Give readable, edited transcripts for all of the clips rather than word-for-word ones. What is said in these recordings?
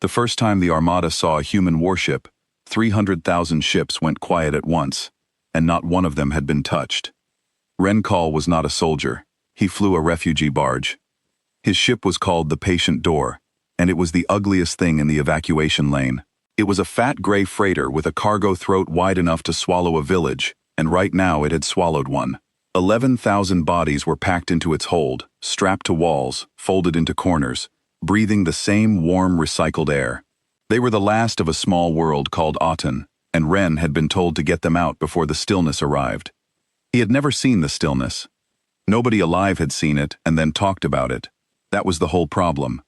The first time the Armada saw a human warship, 300,000 ships went quiet at once, and not one of them had been touched. Ren Call was not a soldier. He flew a refugee barge. His ship was called the Patient Door, and it was the ugliest thing in the evacuation lane. It was a fat gray freighter with a cargo throat wide enough to swallow a village, and right now it had swallowed one. 11,000 bodies were packed into its hold, strapped to walls, folded into corners, breathing the same warm, recycled air. They were the last of a small world called Aten, and Ren had been told to get them out before the stillness arrived. He had never seen the stillness. Nobody alive had seen it and then talked about it. That was the whole problem.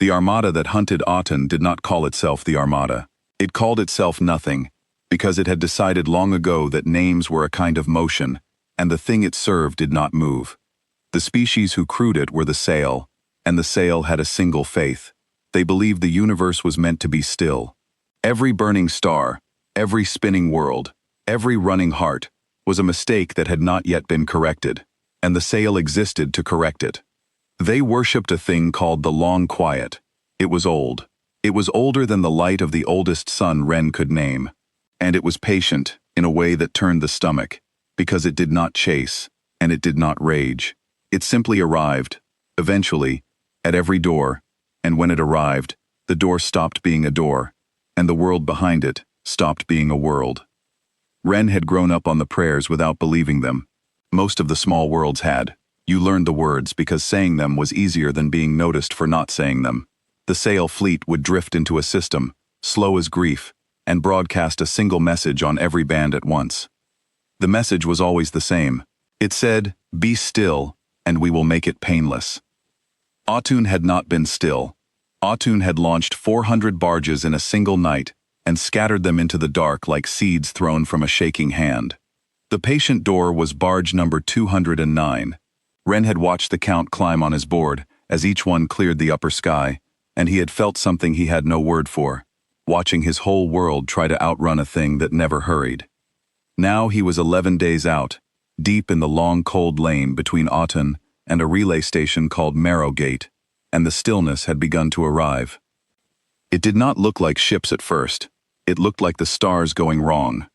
The Armada that hunted Aten did not call itself the Armada. It called itself nothing, because it had decided long ago that names were a kind of motion, and the thing it served did not move. The species who crewed it were the sail, and the sail had a single faith. They believed the universe was meant to be still. Every burning star, every spinning world, every running heart, was a mistake that had not yet been corrected, and the sail existed to correct it. They worshipped a thing called the long quiet. It was old. It was older than the light of the oldest sun Ren could name, and it was patient in a way that turned the stomach, because it did not chase, and it did not rage. It simply arrived, eventually, at every door, and when it arrived, the door stopped being a door, and the world behind it stopped being a world. Ren had grown up on the prayers without believing them. Most of the small worlds had. You learned the words because saying them was easier than being noticed for not saying them. The sail fleet would drift into a system, slow as grief, and broadcast a single message on every band at once. The message was always the same. It said, "Be still, and we will make it painless." Aten had not been still. Aten had launched 400 barges in a single night and scattered them into the dark like seeds thrown from a shaking hand. The Patient Door was barge number 209. Ren had watched the count climb on his board as each one cleared the upper sky, and he had felt something he had no word for, watching his whole world try to outrun a thing that never hurried. Now he was 11 days out, deep in the long cold lane between Aten and a relay station called Marrowgate, and the stillness had begun to arrive. It did not look like ships at first. It looked like the stars going wrong.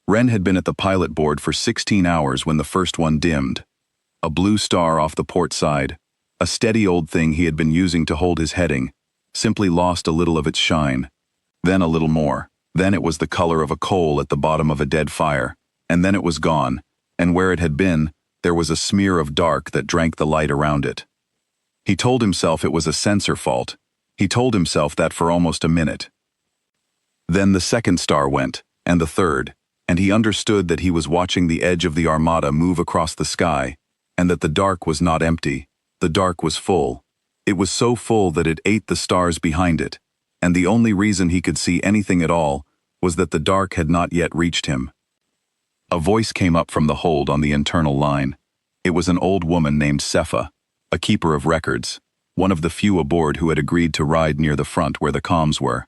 Ren had been at the pilot board for 16 hours when the first one dimmed. A blue star off the port side, a steady old thing he had been using to hold his heading, simply lost a little of its shine. Then a little more. Then it was the color of a coal at the bottom of a dead fire, and then it was gone, and where it had been, there was a smear of dark that drank the light around it. He told himself it was a sensor fault. He told himself that for almost a minute. Then the second star went, and the third, and he understood that he was watching the edge of the Armada move across the sky, and that the dark was not empty. The dark was full. It was so full that it ate the stars behind it, and the only reason he could see anything at all was that the dark had not yet reached him. A voice came up from the hold on the internal line. It was an old woman named Sepha, a keeper of records, one of the few aboard who had agreed to ride near the front where the comms were.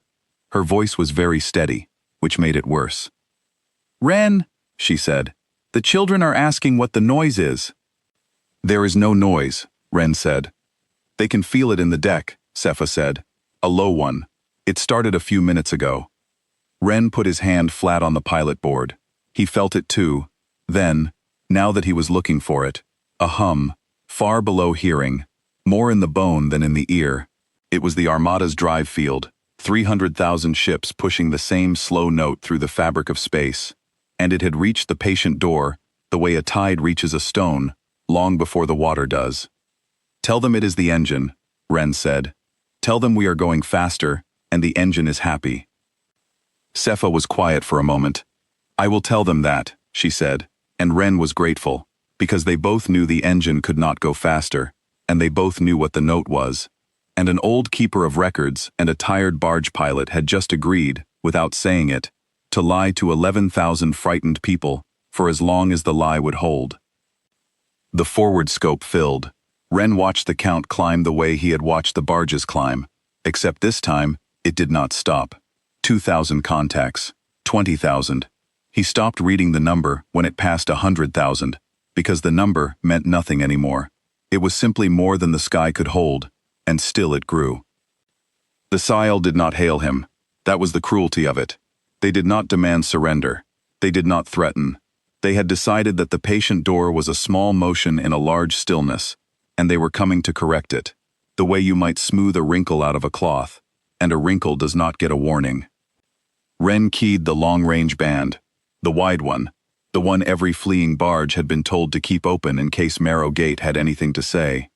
Her voice was very steady, which made it worse. "Ren," she said, "the children are asking what the noise is." "There is no noise," Ren said. "They can feel it in the deck," Sepha said. "A low one. It started a few minutes ago." Ren put his hand flat on the pilot board. He felt it too. Then, now that he was looking for it, a hum, far below hearing, more in the bone than in the ear. It was the Armada's drive field, 300,000 ships pushing the same slow note through the fabric of space, and it had reached the Patient Door the way a tide reaches a stone, long before the water does. "Tell them it is the engine," Ren said. "Tell them we are going faster, and the engine is happy." Sepha was quiet for a moment. "I will tell them that," she said, and Ren was grateful, because they both knew the engine could not go faster, and they both knew what the note was. And an old keeper of records and a tired barge pilot had just agreed, without saying it, to lie to 11,000 frightened people for as long as the lie would hold. The forward scope filled. Ren watched the count climb the way he had watched the barges climb, except this time, it did not stop. 2,000 contacts, 20,000. He stopped reading the number when it passed 100,000, because the number meant nothing anymore. It was simply more than the sky could hold, and still it grew. The Sile did not hail him. That was the cruelty of it. They did not demand surrender. They did not threaten. They had decided that the patient door was a small motion in a large stillness, and they were coming to correct it, the way you might smooth a wrinkle out of a cloth, and a wrinkle does not get a warning. Ren keyed the long-range band, the wide one, the one every fleeing barge had been told to keep open in case Marrow Gate had anything to say.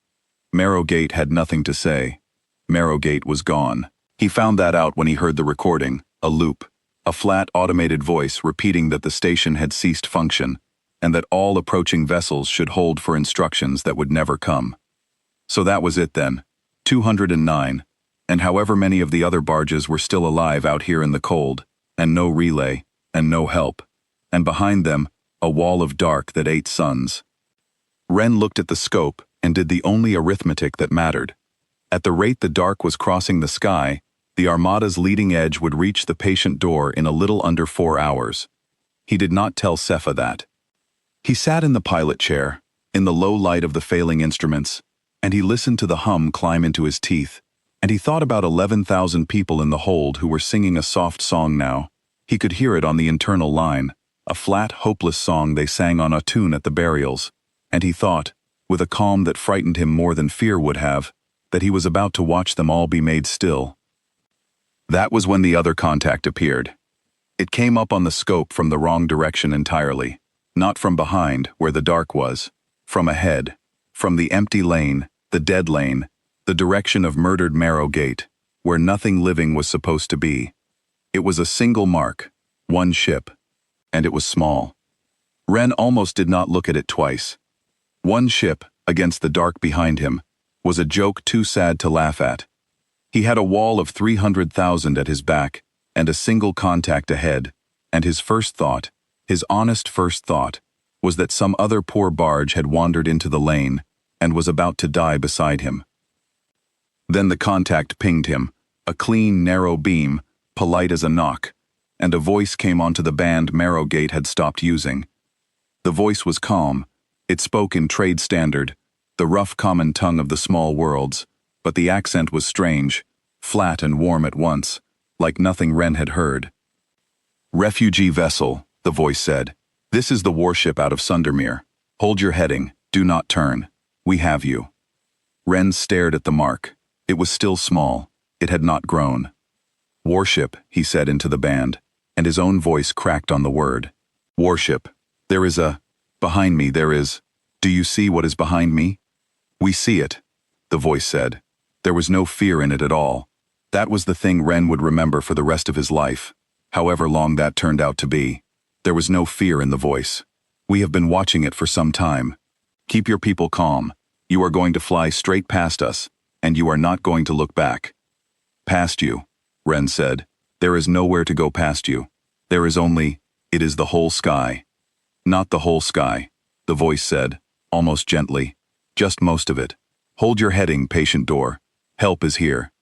Marrow Gate had nothing to say. Marrow Gate was gone. He found that out when he heard the recording, a loop, a flat automated voice repeating that the station had ceased function, and that all approaching vessels should hold for instructions that would never come. So that was it then, 209, and however many of the other barges were still alive out here in the cold, and no relay, and no help, and behind them, a wall of dark that ate suns. Ren looked at the scope and did the only arithmetic that mattered. At the rate the dark was crossing the sky, the Armada's leading edge would reach the patient door in a little under 4 hours. He did not tell Cepha that. He sat in the pilot chair, in the low light of the failing instruments, and he listened to the hum climb into his teeth, and he thought about 11,000 people in the hold who were singing a soft song now. He could hear it on the internal line, a flat, hopeless song they sang on a tune at the burials, and he thought, with a calm that frightened him more than fear would have, that he was about to watch them all be made still. That was when the other contact appeared. It came up on the scope from the wrong direction entirely, not from behind, where the dark was, from ahead, from the empty lane, the dead lane, the direction of murdered Marrow Gate, where nothing living was supposed to be. It was a single mark, one ship, and it was small. Ren almost did not look at it twice. One ship, against the dark behind him, was a joke too sad to laugh at. He had a wall of 300,000 at his back, and a single contact ahead, and his first thought, his honest first thought, was that some other poor barge had wandered into the lane, and was about to die beside him. Then the contact pinged him, a clean, narrow beam, polite as a knock, and a voice came onto the band Marrow Gate had stopped using. The voice was calm. It spoke in trade standard, the rough common tongue of the small worlds, but the accent was strange, flat and warm at once, like nothing Ren had heard. "Refugee vessel," the voice said. "This is the warship out of Sundermere. Hold your heading, do not turn. We have you." Ren stared at the mark. It was still small. It had not grown. "Warship," he said into the band, and his own voice cracked on the word. "Warship. There is a... behind me there is... Do you see what is behind me?" "We see it," the voice said. There was no fear in it at all. That was the thing Ren would remember for the rest of his life, however long that turned out to be. There was no fear in the voice. "We have been watching it for some time. Keep your people calm. You are going to fly straight past us, and you are not going to look back." "Past you," Ren said. "There is nowhere to go past you. There is only... it is the whole sky." "Not the whole sky," the voice said, almost gently. "Just most of it. Hold your heading, patient door. Help is here."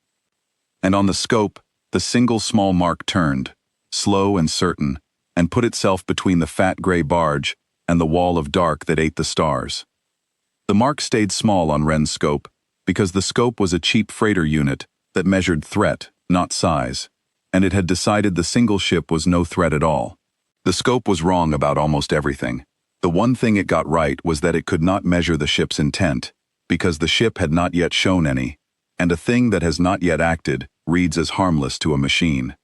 And on the scope, the single small mark turned, slow and certain, and put itself between the fat gray barge and the wall of dark that ate the stars. The mark stayed small on Ren's scope, because the scope was a cheap freighter unit that measured threat, not size, and it had decided the single ship was no threat at all. The scope was wrong about almost everything. The one thing it got right was that it could not measure the ship's intent, because the ship had not yet shown any, and a thing that has not yet acted reads as harmless to a machine.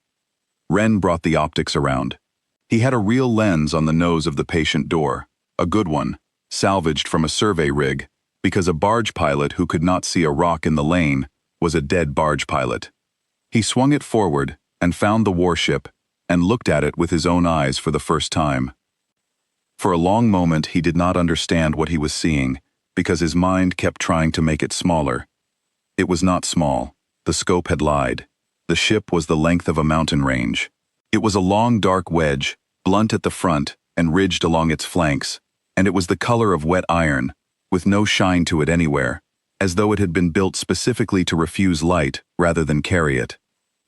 Ren brought the optics around. He had a real lens on the nose of the patient door, a good one, salvaged from a survey rig, because a barge pilot who could not see a rock in the lane was a dead barge pilot. He swung it forward and found the warship and looked at it with his own eyes for the first time. For a long moment he did not understand what he was seeing, because his mind kept trying to make it smaller. It was not small. The scope had lied. The ship was the length of a mountain range. It was a long dark wedge, blunt at the front and ridged along its flanks, and it was the color of wet iron, with no shine to it anywhere, as though it had been built specifically to refuse light rather than carry it.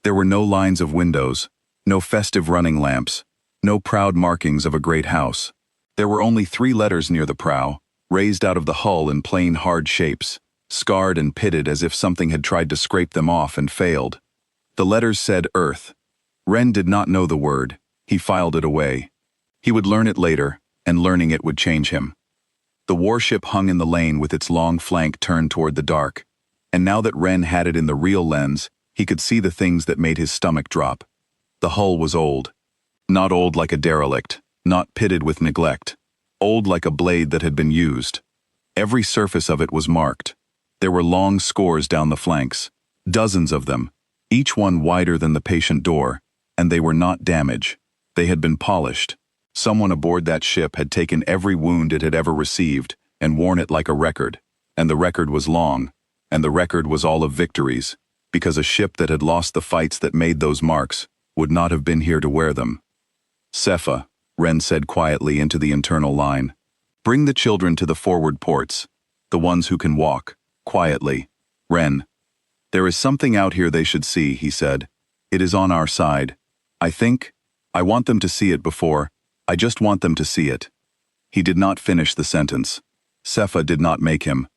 There were no lines of windows, no festive running lamps, no proud markings of a great house. There were only 3 letters near the prow, raised out of the hull in plain hard shapes, scarred and pitted as if something had tried to scrape them off and failed. The letters said Earth. Ren did not know the word. He filed it away. He would learn it later, and learning it would change him. The warship hung in the lane with its long flank turned toward the dark, and now that Ren had it in the real lens, he could see the things that made his stomach drop. The hull was old. Not old like a derelict, not pitted with neglect. Old like a blade that had been used. Every surface of it was marked. There were long scores down the flanks, dozens of them, each one wider than the patient door, and they were not damage. They had been polished. Someone aboard that ship had taken every wound it had ever received and worn it like a record, and the record was long, and the record was all of victories, because a ship that had lost the fights that made those marks would not have been here to wear them. "Sepha," Ren said quietly into the internal line. "Bring the children to the forward ports, the ones who can walk, quietly. Ren. There is something out here they should see," he said. "It is on our side. I want them to see it before. I just want them to see it." He did not finish the sentence. Sepha did not make him.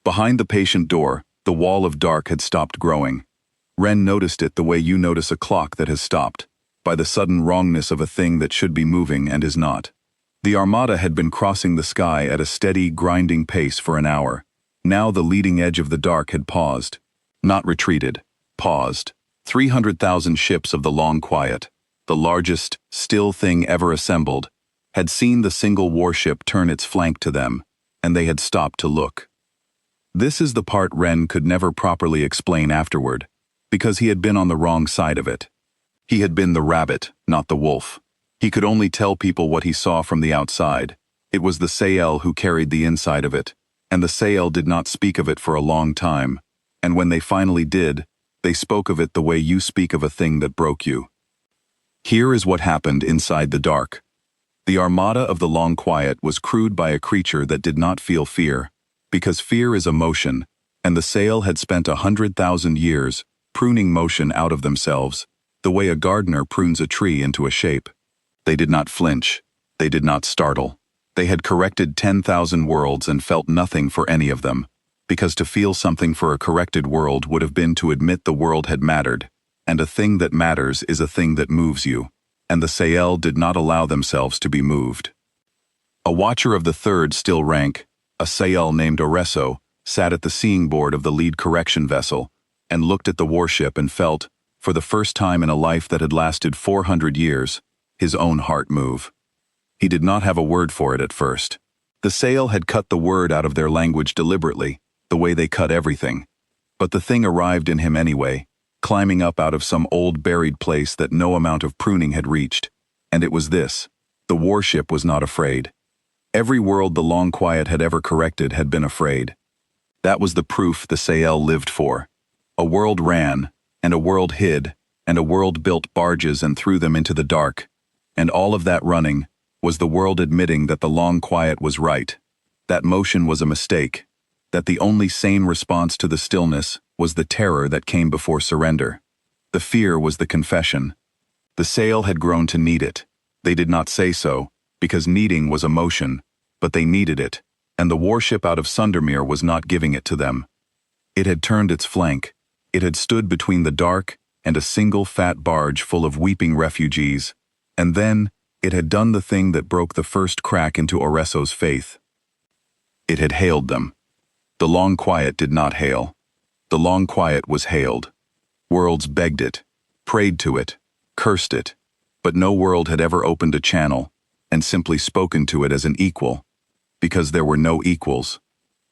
Behind the patient door, the wall of dark had stopped growing. Ren noticed it the way you notice a clock that has stopped, by the sudden wrongness of a thing that should be moving and is not. The Armada had been crossing the sky at a steady, grinding pace for an hour. Now the leading edge of the dark had paused. Not retreated. Paused. 300,000 ships of the long quiet, the largest, still thing ever assembled, had seen the single warship turn its flank to them, and they had stopped to look. This is the part Ren could never properly explain afterward, because he had been on the wrong side of it. He had been the rabbit, not the wolf. He could only tell people what he saw from the outside. It was the Sael who carried the inside of it, and the Sael did not speak of it for a long time, and when they finally did, they spoke of it the way you speak of a thing that broke you. Here is what happened inside the dark. The Armada of the Long Quiet was crewed by a creature that did not feel fear, because fear is emotion, and the Sael had spent 100,000 years pruning motion out of themselves, the way a gardener prunes a tree into a shape. They did not flinch. They did not startle. They had corrected 10,000 worlds and felt nothing for any of them, because to feel something for a corrected world would have been to admit the world had mattered, and a thing that matters is a thing that moves you, and the Sael did not allow themselves to be moved. A watcher of the third still rank, a Sael named Oreso, sat at the seeing board of the lead correction vessel, and looked at the warship and felt, for the first time in a life that had lasted 400 years, his own heart move. He did not have a word for it at first. The Sael had cut the word out of their language deliberately, the way they cut everything. But the thing arrived in him anyway, climbing up out of some old buried place that no amount of pruning had reached. And it was this: the warship was not afraid. Every world the Long Quiet had ever corrected had been afraid. That was the proof the Sael lived for. A world ran, and a world hid, and a world built barges and threw them into the dark. And all of that running was the world admitting that the Long Quiet was right, that motion was a mistake, that the only sane response to the stillness was the terror that came before surrender. The fear was the confession. The Sael had grown to need it. They did not say so, because needing was emotion, but they needed it, and the warship out of Sundermere was not giving it to them. It had turned its flank. It had stood between the dark and a single fat barge full of weeping refugees, and then it had done the thing that broke the first crack into Oreso's faith. It had hailed them. The Long Quiet did not hail. The Long Quiet was hailed. Worlds begged it, prayed to it, cursed it, but no world had ever opened a channel and simply spoken to it as an equal, because there were no equals.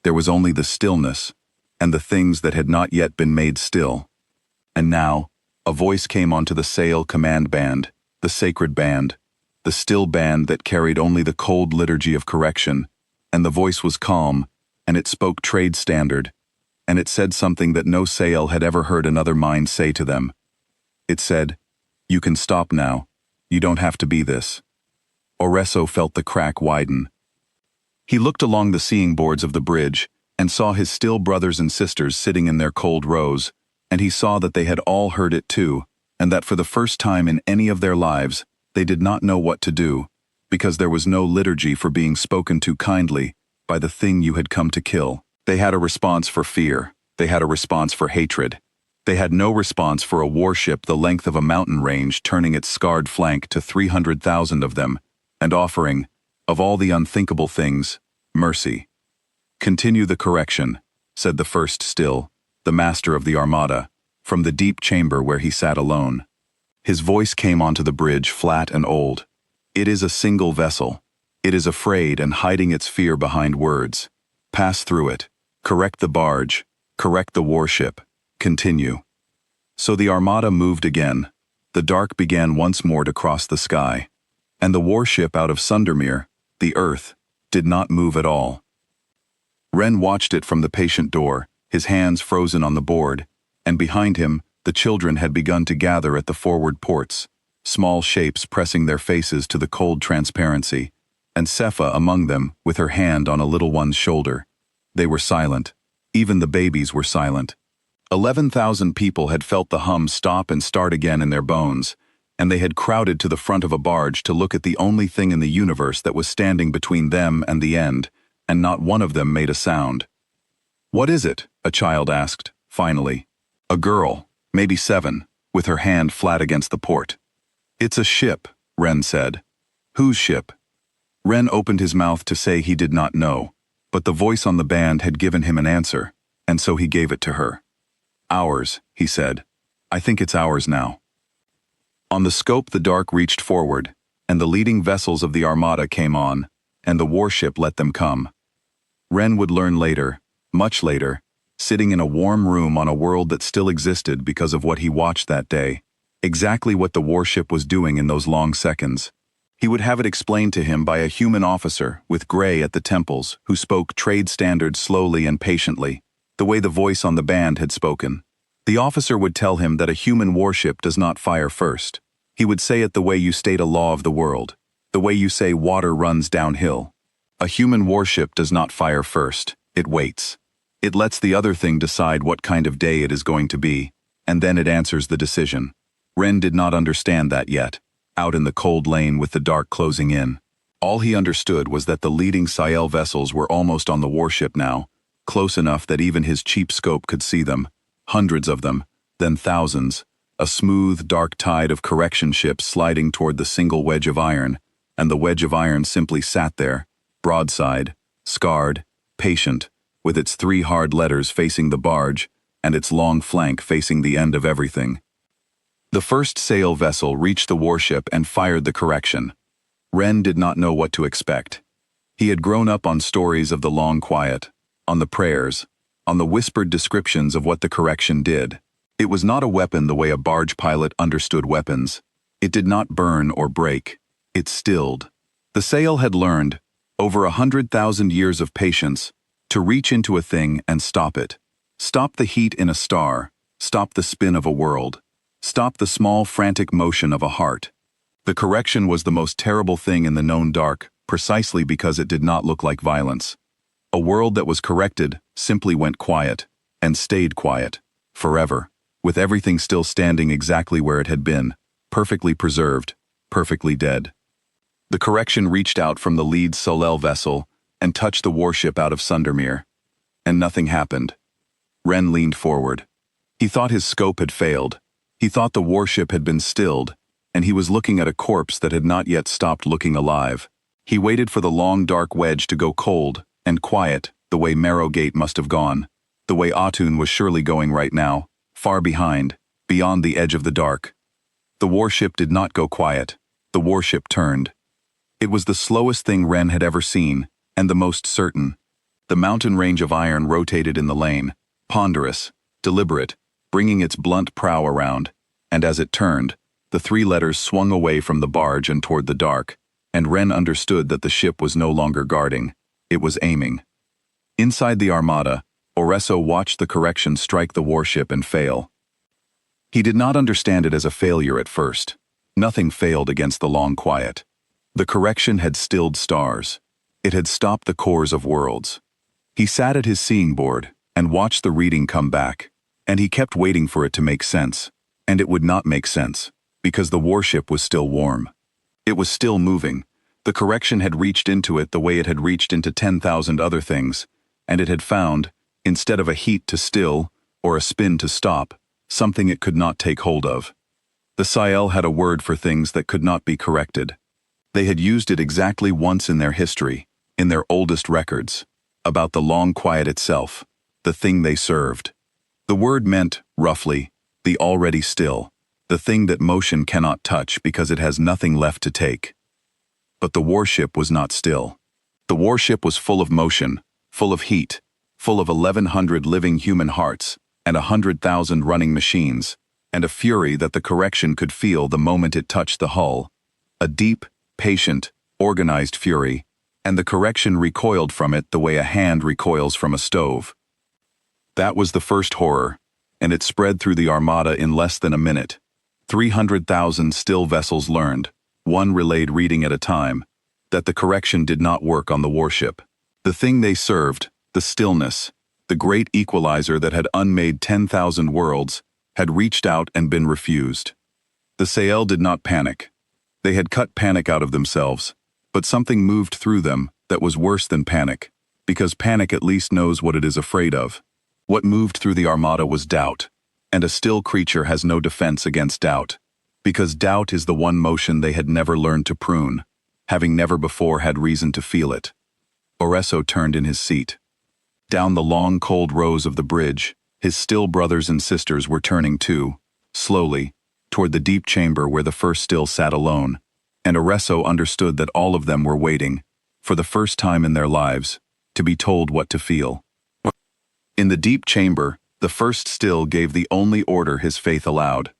There was only the stillness, and the things that had not yet been made still. And now, a voice came onto the Sael command band, the sacred band, the still band that carried only the cold liturgy of correction, and the voice was calm, and it spoke trade standard, and it said something that no Sael had ever heard another mind say to them. It said, "You can stop now. You don't have to be this." Oreso felt the crack widen. He looked along the seeing boards of the bridge and saw his still brothers and sisters sitting in their cold rows, and he saw that they had all heard it too, and that for the first time in any of their lives, they did not know what to do, because there was no liturgy for being spoken to kindly by the thing you had come to kill. They had a response for fear. They had a response for hatred. They had no response for a warship the length of a mountain range, turning its scarred flank to 300,000 of them, and offering, of all the unthinkable things, mercy. "Continue the correction," said the first still, the master of the Armada, from the deep chamber where he sat alone. His voice came onto the bridge flat and old. "It is a single vessel. It is afraid and hiding its fear behind words. Pass through it. Correct the barge. Correct the warship. Continue." So the Armada moved again. The dark began once more to cross the sky. And the warship out of Sundermere, the Earth, did not move at all. Ren watched it from the patient door, his hands frozen on the board, and behind him, the children had begun to gather at the forward ports, small shapes pressing their faces to the cold transparency, and Sepha among them with her hand on a little one's shoulder. They were silent. Even the babies were silent. 11,000 people had felt the hum stop and start again in their bones, and they had crowded to the front of a barge to look at the only thing in the universe that was standing between them and the end, and not one of them made a sound. "What is it?" a child asked, finally. A girl, maybe 7, with her hand flat against the port. "It's a ship," Ren said. "Whose ship?" Ren opened his mouth to say he did not know, but the voice on the band had given him an answer, and so he gave it to her. "Ours," he said. "I think it's ours now." On the scope the dark reached forward, and the leading vessels of the Armada came on, and the warship let them come. Ren would learn later, much later, sitting in a warm room on a world that still existed because of what he watched that day, exactly what the warship was doing in those long seconds. He would have it explained to him by a human officer with gray at the temples who spoke trade standards slowly and patiently, the way the voice on the band had spoken. The officer would tell him that a human warship does not fire first. He would say it the way you state a law of the world, the way you say water runs downhill. A human warship does not fire first, it waits. It lets the other thing decide what kind of day it is going to be, and then it answers the decision. Ren did not understand that yet, out in the cold lane with the dark closing in. All he understood was that the leading Ciel vessels were almost on the warship now, close enough that even his cheap scope could see them, hundreds of them, then thousands, a smooth, dark tide of correction ships sliding toward the single wedge of iron, and the wedge of iron simply sat there, broadside, scarred, patient, with its 3 hard letters facing the barge, and its long flank facing the end of everything. The first sail vessel reached the warship and fired the correction. Ren did not know what to expect. He had grown up on stories of the long quiet, on the prayers, on the whispered descriptions of what the correction did. It was not a weapon the way a barge pilot understood weapons. It did not burn or break. It stilled. The sail had learned, over 100,000 years of patience, to reach into a thing and stop it. Stop the heat in a star. Stop the spin of a world. Stop the small, frantic motion of a heart. The correction was the most terrible thing in the known dark, precisely because it did not look like violence. A world that was corrected simply went quiet, and stayed quiet, forever, with everything still standing exactly where it had been, perfectly preserved, perfectly dead. The correction reached out from the lead Solel vessel and touched the warship out of Sundermere. And nothing happened. Ren leaned forward. He thought his scope had failed. He thought the warship had been stilled, and he was looking at a corpse that had not yet stopped looking alive. He waited for the long dark wedge to go cold and quiet the way Marrowgate must have gone, the way Atun was surely going right now, far behind, beyond the edge of the dark. The warship did not go quiet. The warship turned. It was the slowest thing Ren had ever seen, and the most certain. The mountain range of iron rotated in the lane, ponderous, deliberate, bringing its blunt prow around, and as it turned, the 3 letters swung away from the barge and toward the dark, and Ren understood that the ship was no longer guarding. It was aiming. Inside the Armada, Oresso watched the correction strike the warship and fail. He did not understand it as a failure at first. Nothing failed against the long quiet. The correction had stilled stars. It had stopped the cores of worlds. He sat at his seeing board and watched the reading come back, and he kept waiting for it to make sense, and it would not make sense, because the warship was still warm. It was still moving. The correction had reached into it the way it had reached into 10,000 other things, and it had found, instead of a heat to still, or a spin to stop, something it could not take hold of. The Sciel had a word for things that could not be corrected. They had used it exactly once in their history, in their oldest records, about the long quiet itself, the thing they served. The word meant, roughly, the already still, the thing that motion cannot touch because it has nothing left to take. But the warship was not still. The warship was full of motion, full of heat, full of 1,100 living human hearts, and 100,000 running machines, and a fury that the correction could feel the moment it touched the hull. A deep, patient, organized fury, and the correction recoiled from it the way a hand recoils from a stove. That was the first horror, and it spread through the Armada in less than a minute. 300,000 still vessels learned, one relayed reading at a time, that the correction did not work on the warship. The thing they served, the stillness, the great equalizer that had unmade 10,000 worlds, had reached out and been refused. The Sciel did not panic. They had cut panic out of themselves, but something moved through them that was worse than panic, because panic at least knows what it is afraid of. What moved through the Armada was doubt, and a still creature has no defense against doubt, because doubt is the one motion they had never learned to prune, having never before had reason to feel it. Oreso turned in his seat. Down the long cold rows of the bridge, his still brothers and sisters were turning too, slowly, toward the deep chamber where the first still sat alone, and Oreso understood that all of them were waiting, for the first time in their lives, to be told what to feel. In the deep chamber, the first still gave the only order his faith allowed.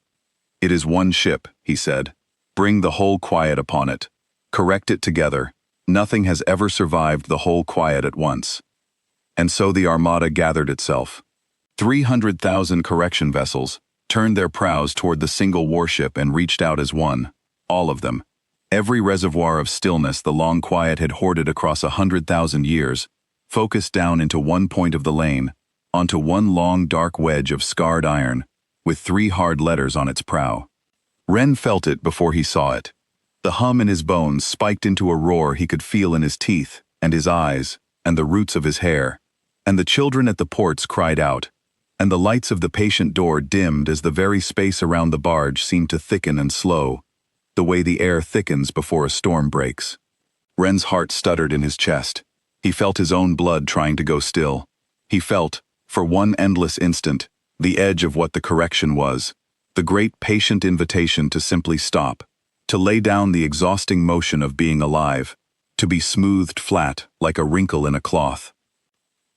"It is one ship," he said. "Bring the whole quiet upon it. Correct it together. Nothing has ever survived the whole quiet at once." And so the Armada gathered itself. 300,000 correction vessels turned their prows toward the single warship and reached out as one, all of them. Every reservoir of stillness the long quiet had hoarded across 100,000 years, focused down into one point of the lane, onto one long dark wedge of scarred iron, with 3 hard letters on its prow. Ren felt it before he saw it. The hum in his bones spiked into a roar he could feel in his teeth, and his eyes, and the roots of his hair, and the children at the ports cried out, and the lights of the patient door dimmed as the very space around the barge seemed to thicken and slow, the way the air thickens before a storm breaks. Ren's heart stuttered in his chest. He felt his own blood trying to go still. He felt, for one endless instant, the edge of what the correction was, the great patient invitation to simply stop, to lay down the exhausting motion of being alive, to be smoothed flat like a wrinkle in a cloth.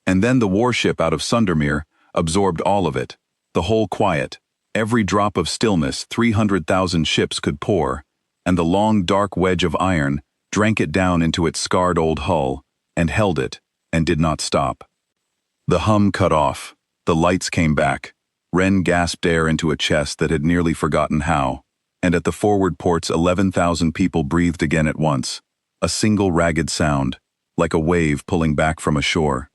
And then the warship out of Sundermere absorbed all of it, the whole quiet, every drop of stillness 300,000 ships could pour, and the long dark wedge of iron drank it down into its scarred old hull, and held it, and did not stop. The hum cut off, the lights came back. Ren gasped air into a chest that had nearly forgotten how, and at the forward ports 11,000 people breathed again at once, a single ragged sound, like a wave pulling back from a shore.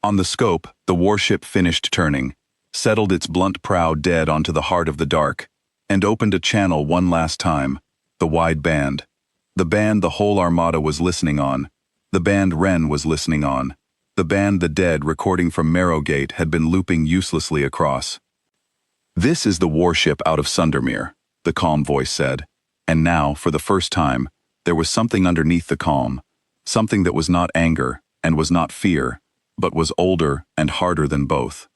On the scope, the warship finished turning, settled its blunt prow dead onto the heart of the dark, and opened a channel one last time, the wide band. The band the whole Armada was listening on, the band Ren was listening on, the band the dead recording from Marrowgate had been looping uselessly across. "This is the warship out of Sundermere," the calm voice said, and now, for the first time, there was something underneath the calm, something that was not anger and was not fear, but was older and harder than both.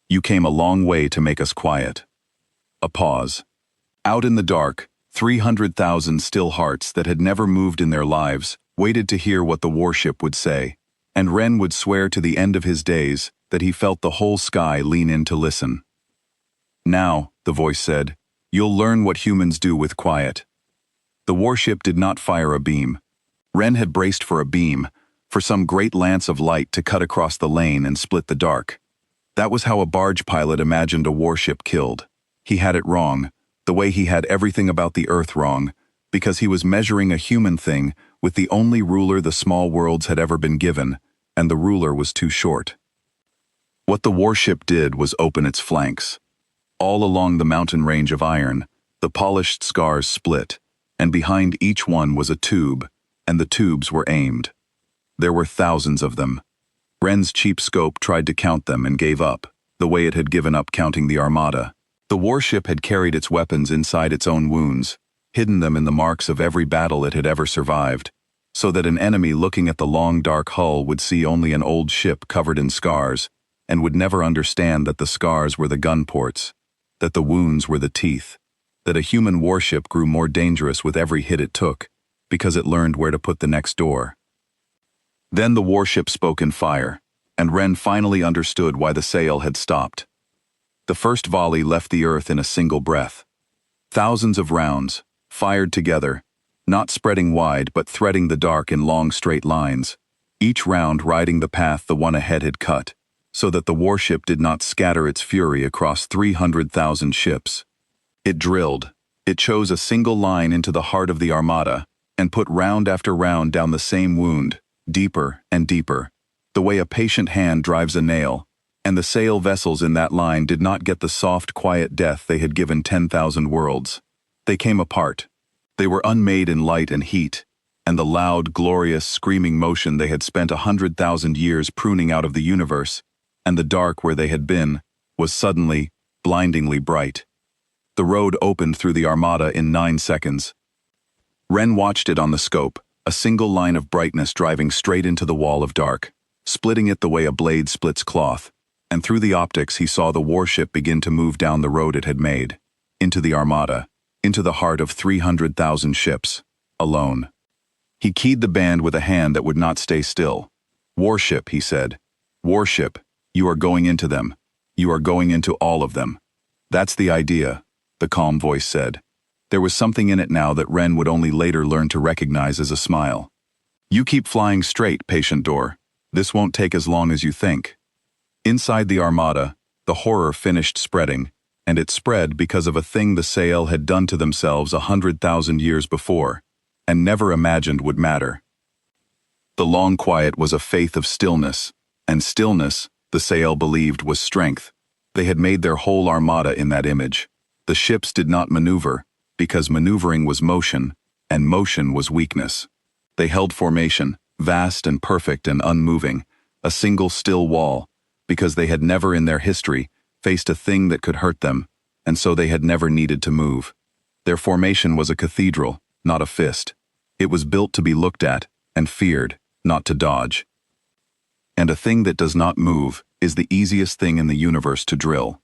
"You came a long way to make us quiet." A pause. Out in the dark, 300,000 still hearts that had never moved in their lives waited to hear what the warship would say, and Ren would swear to the end of his days that he felt the whole sky lean in to listen. "Now," the voice said, "you'll learn what humans do with quiet." The warship did not fire a beam. Ren had braced for a beam, for some great lance of light to cut across the lane and split the dark. That was how a barge pilot imagined a warship killed. He had it wrong, the way he had everything about the Earth wrong, because he was measuring a human thing with the only ruler the small worlds had ever been given, and the ruler was too short. What the warship did was open its flanks. All along the mountain range of iron, the polished scars split, and behind each one was a tube, and the tubes were aimed. There were thousands of them. Ren's cheap scope tried to count them and gave up. the way it had given up counting the Armada. The warship had carried its weapons inside its own wounds, hidden them in the marks of every battle it had ever survived, so that an enemy looking at the long dark hull would see only an old ship covered in scars, and would never understand that the scars were the gun ports, that the wounds were the teeth, that a human warship grew more dangerous with every hit it took, because it learned where to put the next door. Then the warship spoke in fire, and Ren finally understood why the sail had stopped. The first volley left the earth in a single breath. Thousands of rounds, fired together, not spreading wide but threading the dark in long straight lines, each round riding the path the one ahead had cut, so that the warship did not scatter its fury across 300,000 ships. It drilled. It chose a single line into the heart of the Armada, and put round after round down the same wound, deeper and deeper, the way a patient hand drives a nail, and the sail vessels in that line did not get the soft, quiet death they had given 10,000 worlds. They came apart. They were unmade in light and heat, and the loud, glorious, screaming motion they had spent 100,000 years pruning out of the universe, and the dark where they had been, was suddenly, blindingly bright. The road opened through the Armada in 9 seconds. Ren watched it on the scope, a single line of brightness driving straight into the wall of dark, splitting it the way a blade splits cloth, and through the optics he saw the warship begin to move down the road it had made, into the Armada, into the heart of 300,000 ships, alone. He keyed the band with a hand that would not stay still. "Warship," he said. "Warship, you are going into them. You are going into all of them." "That's the idea," the calm voice said. There was something in it now that Ren would only later learn to recognize as a smile. "You keep flying straight, Patient Door. This won't take as long as you think." Inside the Armada, the horror finished spreading, and it spread because of a thing the Sail had done to themselves 100,000 years before, and never imagined would matter. The long quiet was a faith of stillness, and stillness, the Sail believed, was strength. They had made their whole Armada in that image. The ships did not maneuver, because maneuvering was motion, and motion was weakness. They held formation, vast and perfect and unmoving, a single still wall, because they had never in their history faced a thing that could hurt them, and so they had never needed to move. Their formation was a cathedral, not a fist. It was built to be looked at and feared, not to dodge. And a thing that does not move is the easiest thing in the universe to drill.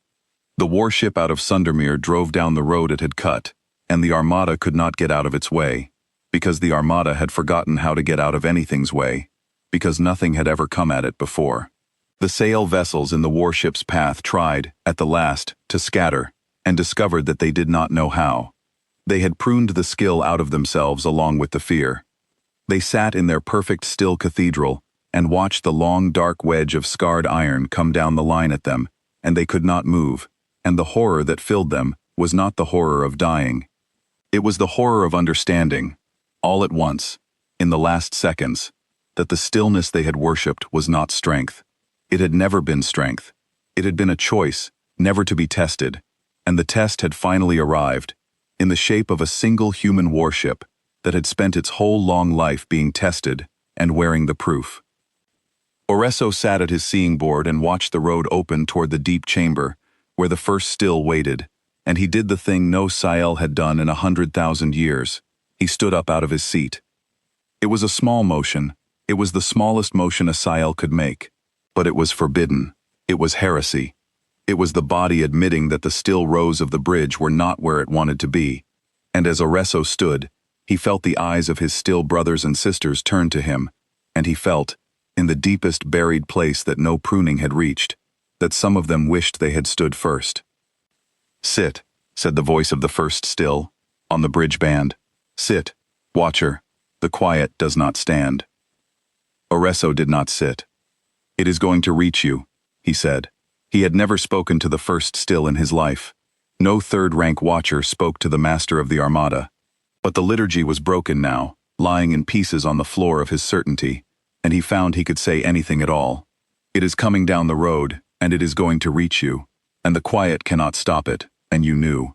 The warship out of Sundermere drove down the road it had cut, and the Armada could not get out of its way, because the Armada had forgotten how to get out of anything's way, because nothing had ever come at it before. The sail vessels in the warship's path tried, at the last, to scatter, and discovered that they did not know how. They had pruned the skill out of themselves along with the fear. They sat in their perfect still cathedral and watched the long dark wedge of scarred iron come down the line at them, and they could not move, and the horror that filled them was not the horror of dying. It was the horror of understanding, all at once, in the last seconds, that the stillness they had worshipped was not strength. It had never been strength. It had been a choice, never to be tested, and the test had finally arrived, in the shape of a single human warship that had spent its whole long life being tested and wearing the proof. Oreso sat at his seeing board and watched the road open toward the deep chamber, where the first still waited, and he did the thing no Sael had done in 100,000 years. He stood up out of his seat. It was a small motion. It was the smallest motion a Sael could make. But it was forbidden. It was heresy. It was the body admitting that the still rows of the bridge were not where it wanted to be. And as Oreso stood, he felt the eyes of his still brothers and sisters turn to him, and he felt, in the deepest buried place that no pruning had reached, that some of them wished they had stood first. "Sit," said the voice of the first still, on the bridge band. "Sit, watcher. The quiet does not stand." Oreso did not sit. "It is going to reach you," he said. He had never spoken to the first still in his life. No third-rank watcher spoke to the master of the Armada. But the liturgy was broken now, lying in pieces on the floor of his certainty, and he found he could say anything at all. "It is coming down the road, and it is going to reach you, and the quiet cannot stop it, and you knew.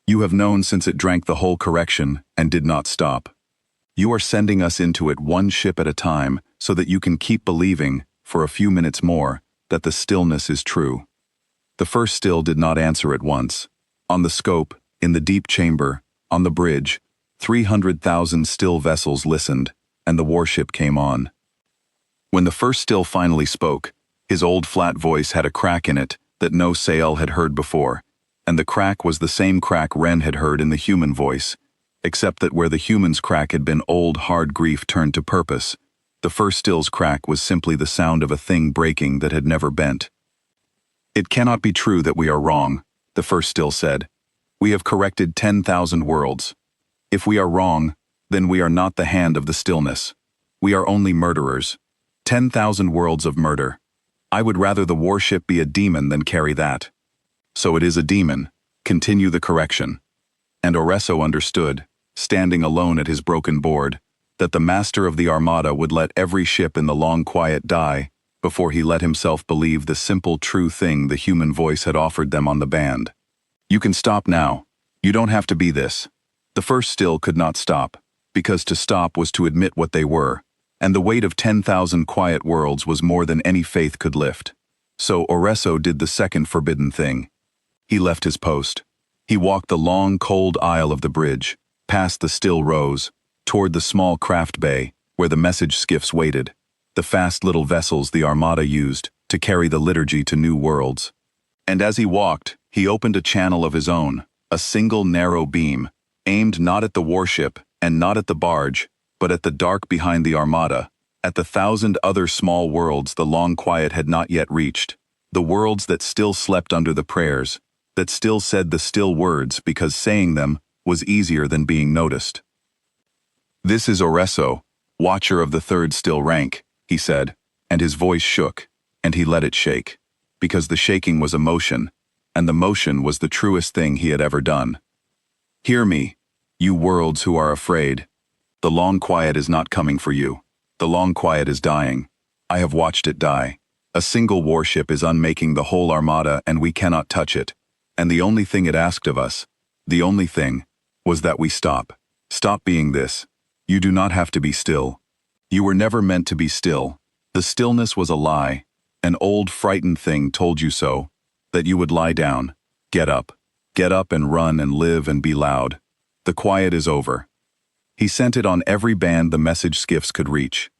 You have known since it drank the whole correction and did not stop. You are sending us into it one ship at a time so that you can keep believing, for a few minutes more, that the stillness is true. The first still did not answer at once. On the scope, in the deep chamber, on the bridge, 300,000 still vessels listened, and the warship came on. When the first still finally spoke, his old flat voice had a crack in it that no Sael had heard before, and the crack was the same crack Ren had heard in the human voice, except that where the human's crack had been old hard grief turned to purpose, the first still's crack was simply the sound of a thing breaking that had never bent. "It cannot be true that we are wrong," the first still said. "We have corrected 10,000 worlds. If we are wrong, then we are not the hand of the stillness. We are only murderers. 10,000 worlds of murder. I would rather the warship be a demon than carry that." "So it is a demon. Continue the correction." And Oreso understood, standing alone at his broken board, that the master of the Armada would let every ship in the long quiet die before he let himself believe the simple true thing the human voice had offered them on the band. "You can stop now. You don't have to be this." The first still could not stop, because to stop was to admit what they were, and the weight of 10,000 quiet worlds was more than any faith could lift. So Oreso did the second forbidden thing. He left his post. He walked the long, cold aisle of the bridge, past the still rows, toward the small craft bay, where the message skiffs waited, the fast little vessels the Armada used to carry the liturgy to new worlds. And as he walked, he opened a channel of his own, a single narrow beam, aimed not at the warship and not at the barge, but at the dark behind the Armada, at the 1,000 other small worlds the long quiet had not yet reached, the worlds that still slept under the prayers, that still said the still words because saying them was easier than being noticed. "This is Oreso, watcher of the third still rank," he said, and his voice shook, and he let it shake, because the shaking was emotion, and the motion was the truest thing he had ever done. "Hear me, you worlds who are afraid. The long quiet is not coming for you. The long quiet is dying. I have watched it die. A single warship is unmaking the whole Armada and we cannot touch it. And the only thing it asked of us, the only thing, was that we stop. Stop being this. You do not have to be still. You were never meant to be still. The stillness was a lie. An old frightened thing told you so, that you would lie down. Get up and run and live and be loud. The quiet is over." He sent it on every band the message skiffs could reach.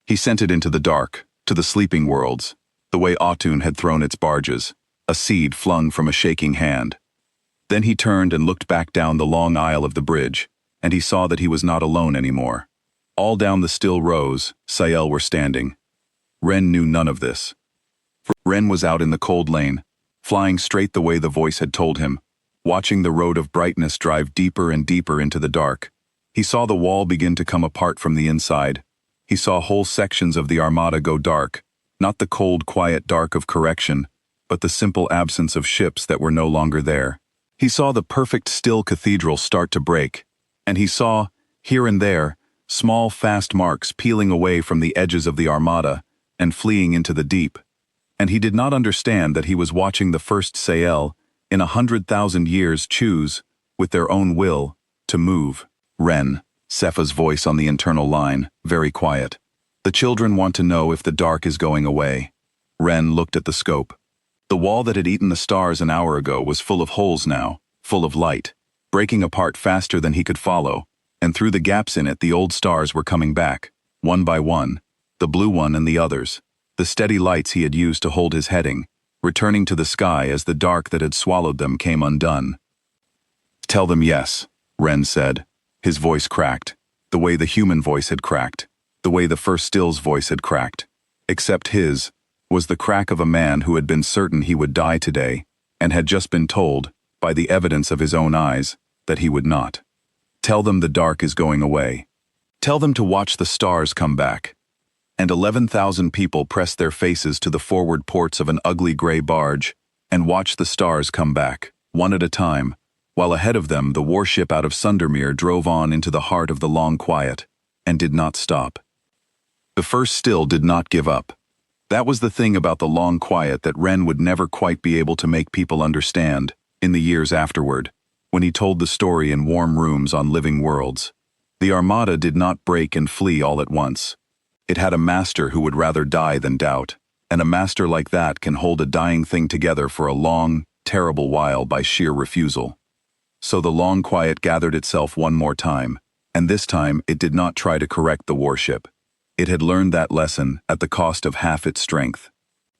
He sent it into the dark, to the sleeping worlds, the way Autun had thrown its barges, a seed flung from a shaking hand. Then he turned and looked back down the long aisle of the bridge, and he saw that he was not alone anymore. All down the still rows, Sael were standing. Ren knew none of this. Ren was out in the cold lane, flying straight the way the voice had told him, watching the road of brightness drive deeper and deeper into the dark. He saw the wall begin to come apart from the inside. He saw whole sections of the Armada go dark, not the cold, quiet dark of correction, but the simple absence of ships that were no longer there. He saw the perfect still cathedral start to break, and he saw, here and there, small fast marks peeling away from the edges of the Armada and fleeing into the deep. And he did not understand that he was watching the first Sael, in 100,000 years, choose, with their own will, to move. "Ren," Sepha's voice on the internal line, very quiet. "The children want to know if the dark is going away." Ren looked at the scope. The wall that had eaten the stars an hour ago was full of holes now, full of light, breaking apart faster than he could follow, and through the gaps in it the old stars were coming back, one by one, the blue one and the others, the steady lights he had used to hold his heading, returning to the sky as the dark that had swallowed them came undone. "Tell them yes," Ren said. His voice cracked, the way the human voice had cracked, the way the first still's voice had cracked, except his was the crack of a man who had been certain he would die today, and had just been told, by the evidence of his own eyes, that he would not. "Tell them the dark is going away. Tell them to watch the stars come back." And 11,000 people pressed their faces to the forward ports of an ugly gray barge and watched the stars come back, one at a time, while ahead of them the warship out of Sundermere drove on into the heart of the long quiet, and did not stop. The first still did not give up. That was the thing about the long quiet that Ren would never quite be able to make people understand, in the years afterward, when he told the story in warm rooms on living worlds. The Armada did not break and flee all at once. It had a master who would rather die than doubt. and a master like that can hold a dying thing together for a long, terrible while by sheer refusal. So the long quiet gathered itself one more time, and this time it did not try to correct the warship. It had learned that lesson at the cost of half its strength.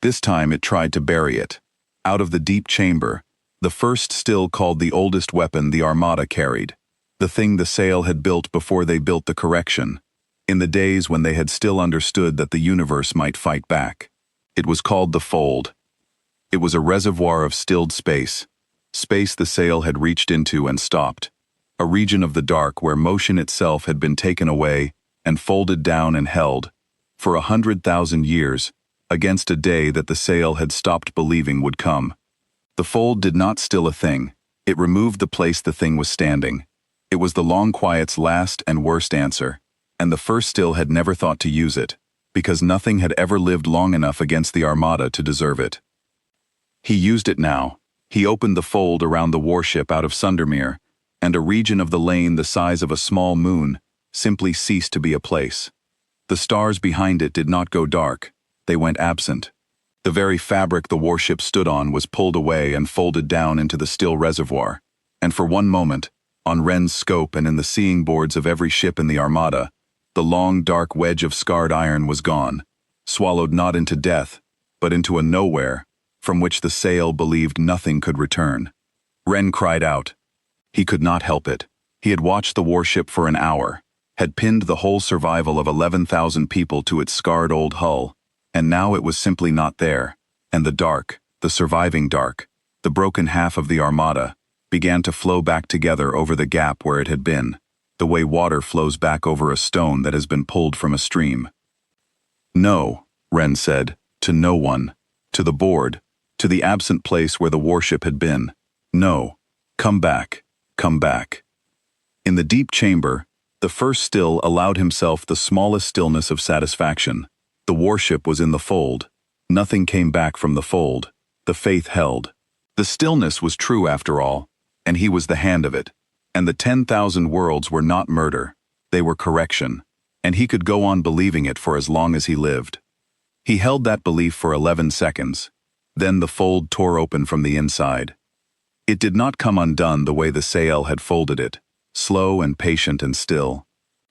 This time it tried to bury it. Out of the deep chamber, the first still called the oldest weapon the Armada carried, the thing the sail had built before they built the correction, in the days when they had still understood that the universe might fight back. It was called the Fold. It was a reservoir of stilled space, space the sail had reached into and stopped, a region of the dark where motion itself had been taken away and folded down and held, for 100,000 years, against a day that the sail had stopped believing would come. The fold did not still a thing, it removed the place the thing was standing. It was the long quiet's last and worst answer, and the first still had never thought to use it, because nothing had ever lived long enough against the Armada to deserve it. He used it now. He opened the fold around the warship out of Sundermere, and a region of the lane the size of a small moon simply ceased to be a place. The stars behind it did not go dark, they went absent. The very fabric the warship stood on was pulled away and folded down into the still reservoir, and for one moment, on Ren's scope and in the seeing boards of every ship in the Armada, the long dark wedge of scarred iron was gone, swallowed not into death, but into a nowhere, from which the sail believed nothing could return. Ren cried out. He could not help it. He had watched the warship for an hour, had pinned the whole survival of 11,000 people to its scarred old hull, and now it was simply not there, and the dark, the surviving dark, the broken half of the Armada, began to flow back together over the gap where it had been, the way water flows back over a stone that has been pulled from a stream. No, Ren said, to no one, to the board, to the absent place where the warship had been. No, come back, come back. In the deep chamber, the first still allowed himself the smallest stillness of satisfaction. The warship was in the fold. Nothing came back from the fold. The faith held. The stillness was true after all, and he was the hand of it. And the 10,000 worlds were not murder. They were correction. And he could go on believing it for as long as he lived. He held that belief for 11 seconds. Then the fold tore open from the inside. It did not come undone the way the sail had folded it, slow and patient and still.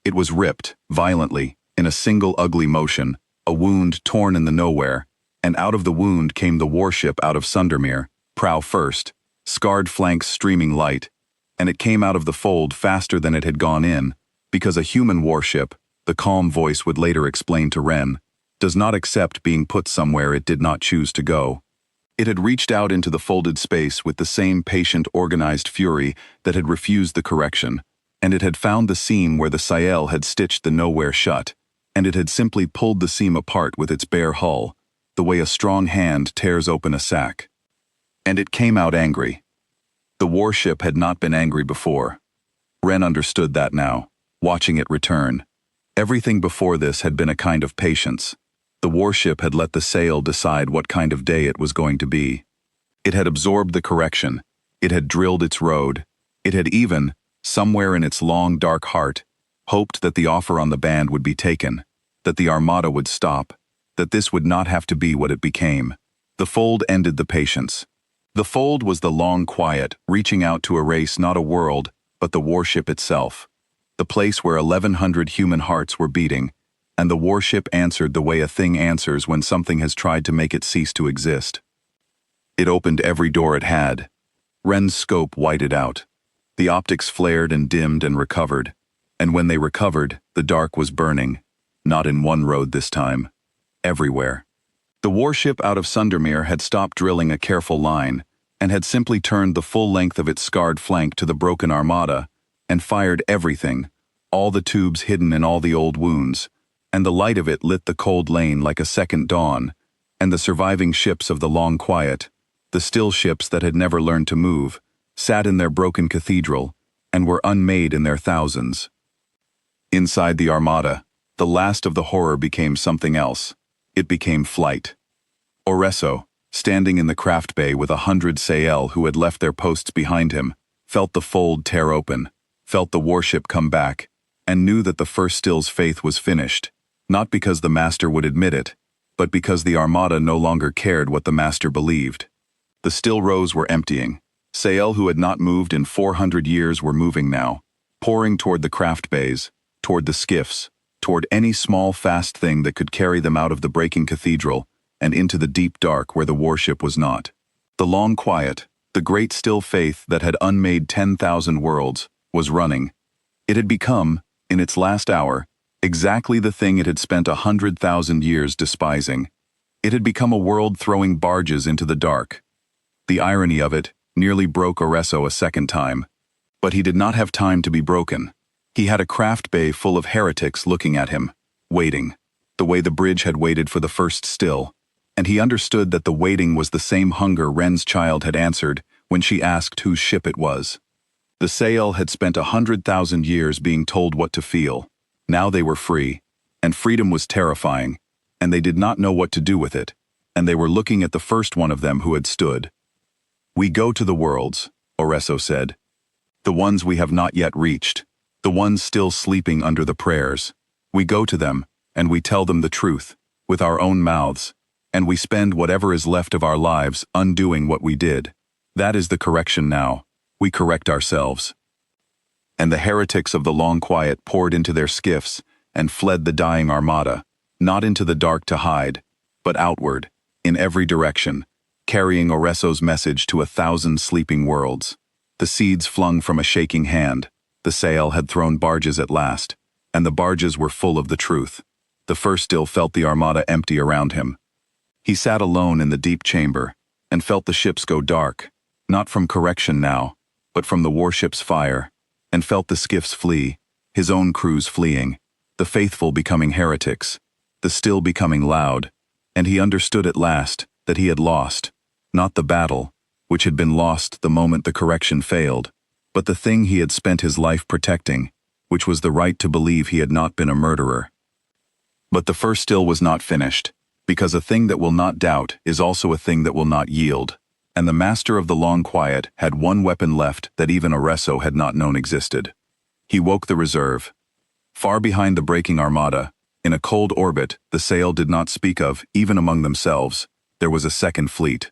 It was ripped, violently, in a single ugly motion, a wound torn in the nowhere, and out of the wound came the warship out of Sundermere, prow first, scarred flanks streaming light, and it came out of the fold faster than it had gone in, because a human warship, the calm voice would later explain to Ren, does not accept being put somewhere it did not choose to go. It had reached out into the folded space with the same patient, organized fury that had refused the correction, and it had found the seam where the sail had stitched the nowhere shut, and it had simply pulled the seam apart with its bare hull, the way a strong hand tears open a sack. And it came out angry. The warship had not been angry before. Ren understood that now, watching it return. Everything before this had been a kind of patience. The warship had let the sail decide what kind of day it was going to be. It had absorbed the correction. It had drilled its road. It had even, somewhere in its long dark heart, hoped that the offer on the band would be taken, that the Armada would stop, that this would not have to be what it became. The fold ended the patience. The fold was the long quiet, reaching out to erase not a world, but the warship itself. The place where 1,100 human hearts were beating, and the warship answered the way a thing answers when something has tried to make it cease to exist. It opened every door it had. Ren's scope whited out. The optics flared and dimmed and recovered, and when they recovered, the dark was burning, not in one road this time, everywhere. The warship out of Sundermere had stopped drilling a careful line, and had simply turned the full length of its scarred flank to the broken Armada, and fired everything, all the tubes hidden in all the old wounds, and the light of it lit the cold lane like a second dawn, and the surviving ships of the long quiet, the still ships that had never learned to move, sat in their broken cathedral, and were unmade in their thousands. Inside the Armada, the last of the horror became something else. It became flight. Oresso, standing in the craft bay with 100 sail who had left their posts behind him, felt the fold tear open, felt the warship come back, and knew that the first still's faith was finished, not because the master would admit it, but because the Armada no longer cared what the master believed. The still rows were emptying. Sail, who had not moved in 400 years, were moving now, pouring toward the craft bays, toward the skiffs, toward any small fast thing that could carry them out of the breaking cathedral and into the deep dark where the warship was not. The long quiet, the great still faith that had unmade 10,000 worlds, was running. It had become, in its last hour, exactly the thing it had spent 100,000 years despising. It had become a world throwing barges into the dark. The irony of it nearly broke Oresso a second time. But he did not have time to be broken. He had a craft bay full of heretics looking at him, waiting, the way the bridge had waited for the first still, and he understood that the waiting was the same hunger Ren's child had answered when she asked whose ship it was. The Sail had spent 100,000 years being told what to feel. Now they were free, and freedom was terrifying, and they did not know what to do with it, and they were looking at the first one of them who had stood. "We go to the worlds," Oresso said. "The ones we have not yet reached, the ones still sleeping under the prayers. We go to them, and we tell them the truth, with our own mouths, and we spend whatever is left of our lives undoing what we did. That is the correction now. We correct ourselves." And the heretics of the long quiet poured into their skiffs and fled the dying Armada, not into the dark to hide, but outward, in every direction, carrying Oresso's message to 1,000 sleeping worlds. The seeds flung from a shaking hand. The Sail had thrown barges at last, and the barges were full of the truth. The first still felt the Armada empty around him. He sat alone in the deep chamber, and felt the ships go dark, not from correction now, but from the warship's fire, and felt the skiffs flee, his own crews fleeing, the faithful becoming heretics, the still becoming loud, and he understood at last that he had lost, not the battle, which had been lost the moment the correction failed, but the thing he had spent his life protecting, which was the right to believe he had not been a murderer. But the first still was not finished, because a thing that will not doubt is also a thing that will not yield, and the master of the long quiet had one weapon left that even Oresso had not known existed. He woke the reserve. Far behind the breaking Armada, in a cold orbit the Sail did not speak of even among themselves, there was a second fleet.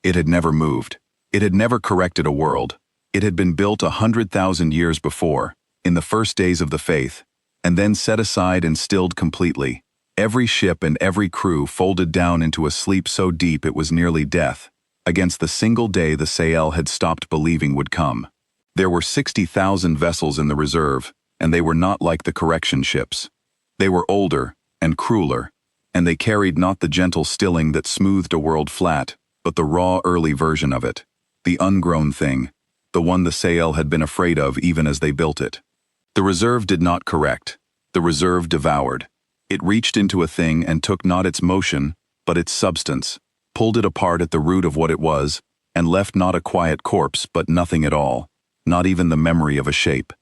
It had never moved. It had never corrected a world. It had been built 100,000 years before, in the first days of the faith, and then set aside and stilled completely. Every ship and every crew folded down into a sleep so deep it was nearly death, against the single day the Sail had stopped believing would come. There were 60,000 vessels in the reserve, and they were not like the correction ships. They were older and crueler, and they carried not the gentle stilling that smoothed a world flat, but the raw early version of it, the ungrown thing, the one the Sail had been afraid of even as they built it. The reserve did not correct. The reserve devoured. It reached into a thing and took not its motion, but its substance, pulled it apart at the root of what it was, and left not a quiet corpse but nothing at all, not even the memory of a shape.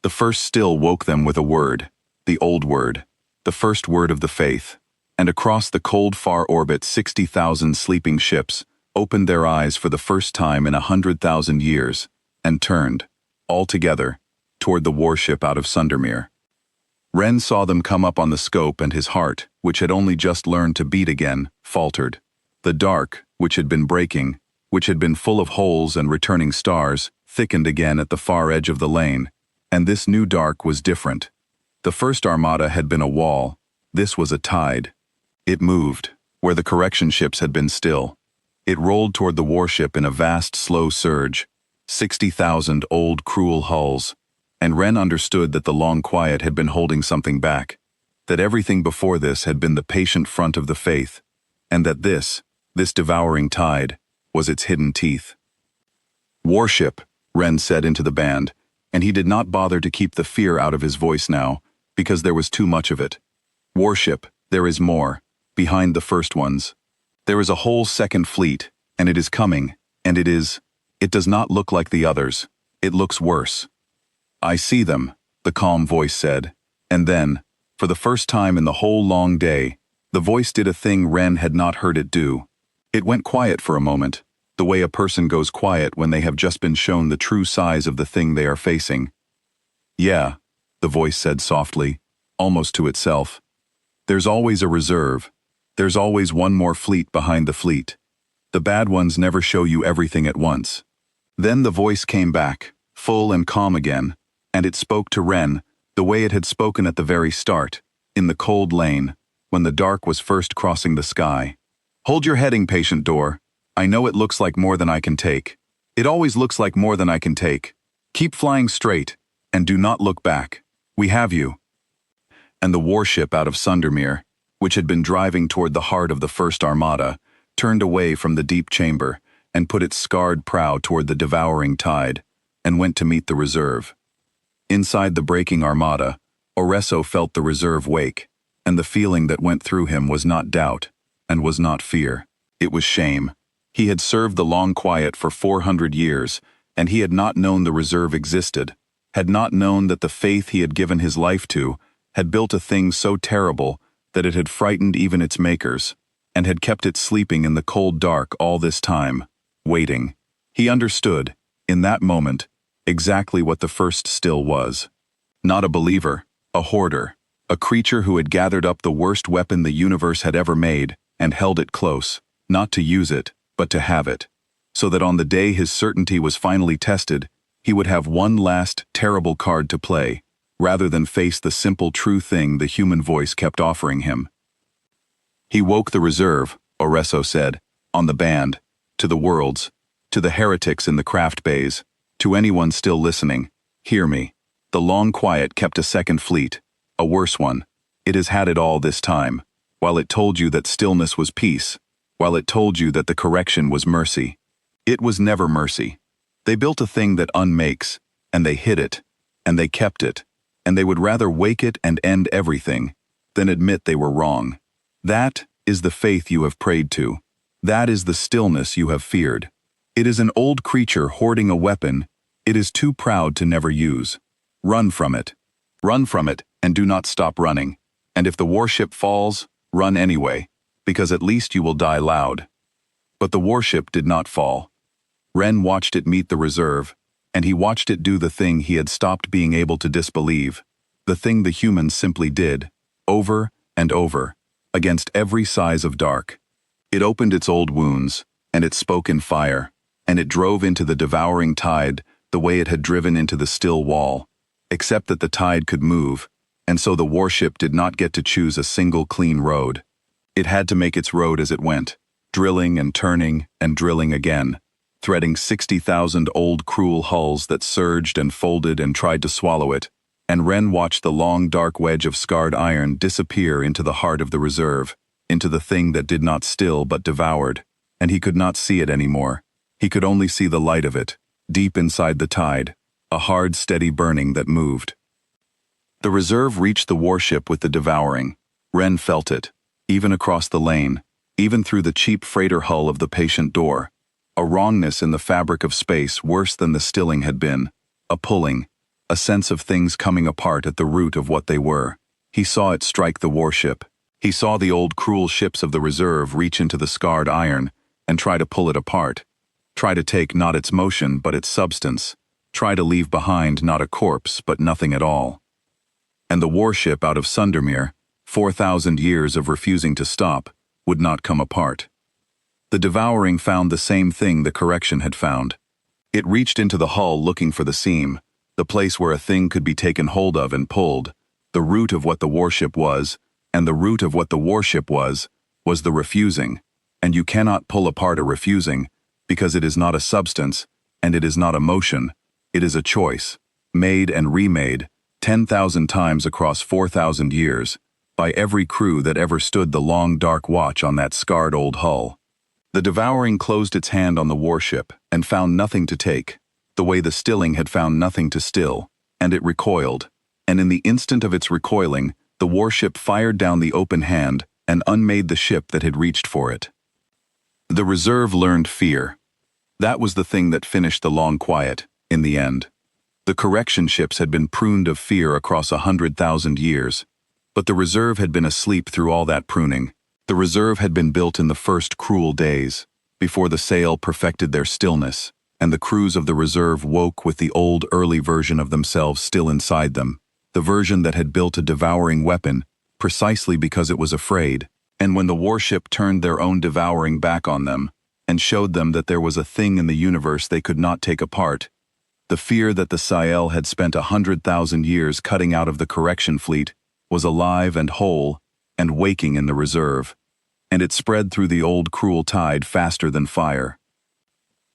The first still woke them with a word, the old word, the first word of the faith, and across the cold far orbit 60,000 sleeping ships opened their eyes for the first time in 100,000 years, and turned, all together, toward the warship out of Sundermere. Ren saw them come up on the scope, and his heart, which had only just learned to beat again, faltered. The dark, which had been breaking, which had been full of holes and returning stars, thickened again at the far edge of the lane, and this new dark was different. The first Armada had been a wall, this was a tide. It moved, where the correction ships had been still. It rolled toward the warship in a vast slow surge, 60,000 old cruel hulls, and Ren understood that the long quiet had been holding something back, that everything before this had been the patient front of the faith, and that this devouring tide, was its hidden teeth. "Warship," Ren said into the band, and he did not bother to keep the fear out of his voice now, because there was too much of it. "Warship, there is more, behind the first ones. There is a whole second fleet, and it is coming, and it does not look like the others. It looks worse." "I see them," the calm voice said, and then, for the first time in the whole long day, the voice did a thing Ren had not heard it do. It went quiet for a moment, the way a person goes quiet when they have just been shown the true size of the thing they are facing. "Yeah," the voice said softly, almost to itself. "There's always a reserve. There's always one more fleet behind the fleet. The bad ones never show you everything at once. Then the voice came back, full and calm again, and it spoke to Ren the way it had spoken at the very start, in the cold lane, when the dark was first crossing the sky. Hold your heading, patient door. I know it looks like more than I can take. It always looks like more than I can take. Keep flying straight, and do not look back. We have you. And the warship out of Sundermere, which had been driving toward the heart of the first Armada, turned away from the deep chamber and put its scarred prow toward the devouring tide, and went to meet the reserve. Inside the breaking Armada, Oresso felt the reserve wake, and the feeling that went through him was not doubt, and was not fear. It was shame. He had served the Long Quiet for 400 years, and he had not known the reserve existed, had not known that the faith he had given his life to had built a thing so terrible that it had frightened even its makers, and had kept it sleeping in the cold dark all this time, waiting. He understood, in that moment, exactly what the first still was. Not a believer, a hoarder, a creature who had gathered up the worst weapon the universe had ever made and held it close, not to use it, but to have it, so that on the day his certainty was finally tested, he would have one last terrible card to play, rather than face the simple true thing the human voice kept offering him. He woke the reserve, Oresso said, on the band, to the worlds, to the heretics in the craft bays, to anyone still listening. Hear me. The Long Quiet kept a second fleet, a worse one. It has had it all this time, while it told you that stillness was peace, while it told you that the correction was mercy. It was never mercy. They built a thing that unmakes, and they hid it, and they kept it, and they would rather wake it and end everything than admit they were wrong. That is the faith you have prayed to. That is the stillness you have feared. It is an old creature hoarding a weapon it is too proud to never use. Run from it. Run from it, and do not stop running. And if the warship falls, run anyway, because at least you will die loud. But the warship did not fall. Ren watched it meet the reserve, and he watched it do the thing he had stopped being able to disbelieve, the thing the humans simply did, over and over, against every size of dark. It opened its old wounds, and it spoke in fire, and it drove into the devouring tide the way it had driven into the still wall, except that the tide could move, and so the warship did not get to choose a single clean road. It had to make its road as it went, drilling and turning and drilling again, threading 60,000 old cruel hulls that surged and folded and tried to swallow it, and Ren watched the long dark wedge of scarred iron disappear into the heart of the reserve, into the thing that did not still but devoured, and he could not see it anymore. He could only see the light of it, deep inside the tide, a hard, steady burning that moved. The reserve reached the warship with the devouring. Ren felt it, even across the lane, even through the cheap freighter hull of the patient door. A wrongness in the fabric of space worse than the stilling had been, a pulling, a sense of things coming apart at the root of what they were. He saw it strike the warship. He saw the old cruel ships of the reserve reach into the scarred iron and try to pull it apart, try to take not its motion but its substance, try to leave behind not a corpse but nothing at all. And the warship out of Sundermere, 4,000 years of refusing to stop, would not come apart. The devouring found the same thing the correction had found. It reached into the hull looking for the seam, the place where a thing could be taken hold of and pulled, the root of what the warship was, and the root of what the warship was the refusing, and you cannot pull apart a refusing, because it is not a substance, and it is not a motion, it is a choice, made and remade, 10,000 times across 4,000 years, by every crew that ever stood the long dark watch on that scarred old hull. The devouring closed its hand on the warship and found nothing to take, the way the stilling had found nothing to still, and it recoiled, and in the instant of its recoiling, the warship fired down the open hand and unmade the ship that had reached for it. The reserve learned fear. That was the thing that finished the Long Quiet, in the end. The correction ships had been pruned of fear across 100,000 years, but the reserve had been asleep through all that pruning. The reserve had been built in the first cruel days, before the sail perfected their stillness, and the crews of the reserve woke with the old early version of themselves still inside them, the version that had built a devouring weapon precisely because it was afraid, And when the warship turned their own devouring back on them, and showed them that there was a thing in the universe they could not take apart, the fear that the Sciel had spent 100,000 years cutting out of the correction fleet was alive and whole and waking in the reserve, and it spread through the old cruel tide faster than fire.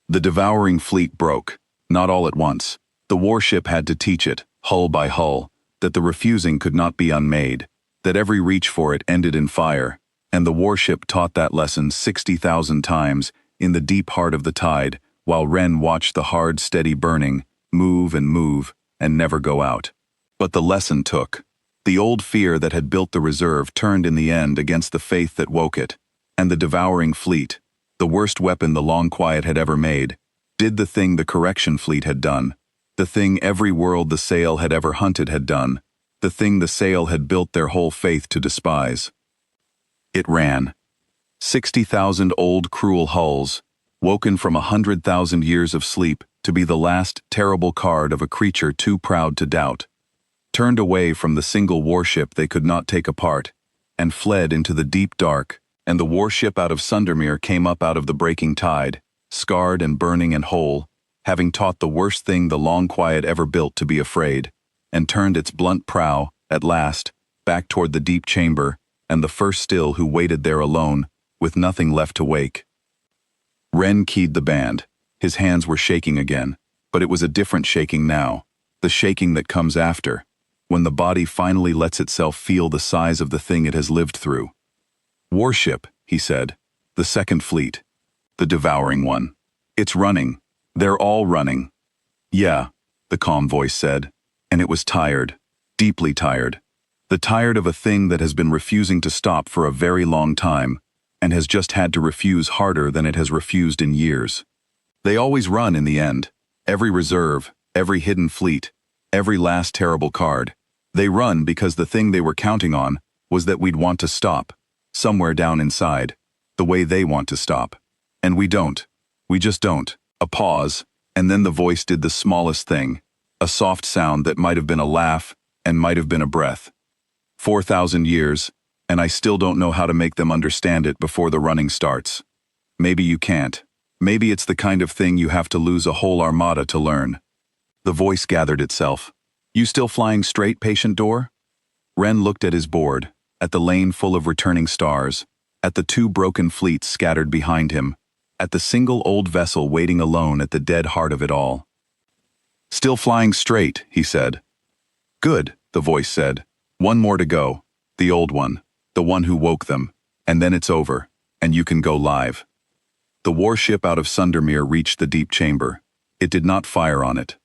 The devouring fleet broke, not all at once. The warship had to teach it, hull by hull, that the refusing could not be unmade, that every reach for it ended in fire, and the warship taught that lesson 60,000 times in the deep heart of the tide, while Ren watched the hard, steady burning move and never go out. But the lesson took. The old fear that had built the reserve turned in the end against the faith that woke it, and the devouring fleet, the worst weapon the Long Quiet had ever made, did the thing the correction fleet had done, the thing every world the Sail had ever hunted had done, the thing the Sail had built their whole faith to despise. It ran. 60,000 old cruel hulls, woken from 100,000 years of sleep to be the last terrible card of a creature too proud to doubt, turned away from the single warship they could not take apart, and fled into the deep dark, and the warship out of Sundermere came up out of the breaking tide, scarred and burning and whole, having taught the worst thing the Long Quiet ever built to be afraid, and turned its blunt prow, at last, back toward the deep chamber, and the first still who waited there alone, with nothing left to wake. Ren keyed the band. His hands were shaking again, but it was a different shaking now, the shaking that comes after, when the body finally lets itself feel the size of the thing it has lived through. Warship, he said. The second fleet. The devouring one. It's running. They're all running. Yeah, the calm voice said, and it was tired, deeply tired. The tired of a thing that has been refusing to stop for a very long time, and has just had to refuse harder than it has refused in years. They always run in the end. Every reserve, every hidden fleet, every last terrible card. They run because the thing they were counting on was that we'd want to stop, somewhere down inside, the way they want to stop. And we don't. We just don't. A pause, and then the voice did the smallest thing, a soft sound that might have been a laugh and might have been a breath. 4,000 years, and I still don't know how to make them understand it before the running starts. Maybe you can't. Maybe it's the kind of thing you have to lose a whole armada to learn. The voice gathered itself. You still flying straight, patient door? Ren looked at his board, at the lane full of returning stars, at the two broken fleets scattered behind him, at the single old vessel waiting alone at the dead heart of it all. Still flying straight, he said. Good, the voice said. One more to go. The old one. The one who woke them. And then it's over, and you can go live. The warship out of Sundermere reached the deep chamber. It did not fire on it.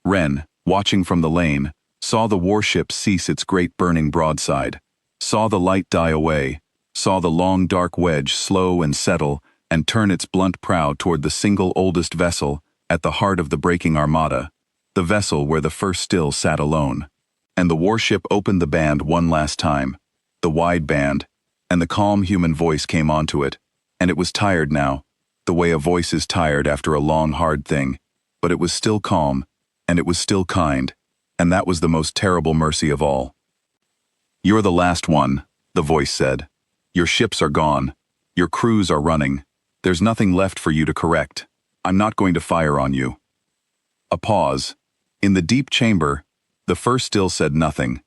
Ren, watching from the lane, saw the warship cease its great burning broadside, saw the light die away, saw the long dark wedge slow and settle and turn its blunt prow toward the single oldest vessel at the heart of the breaking armada, the vessel where the first still sat alone. And the warship opened the band one last time, the wide band, and the calm human voice came onto it, and it was tired now, the way a voice is tired after a long hard thing, but it was still calm, and it was still kind, and that was the most terrible mercy of all. You're the last one, the voice said. Your ships are gone. Your crews are running. There's nothing left for you to correct. I'm not going to fire on you. A pause. In the deep chamber, the first still said nothing.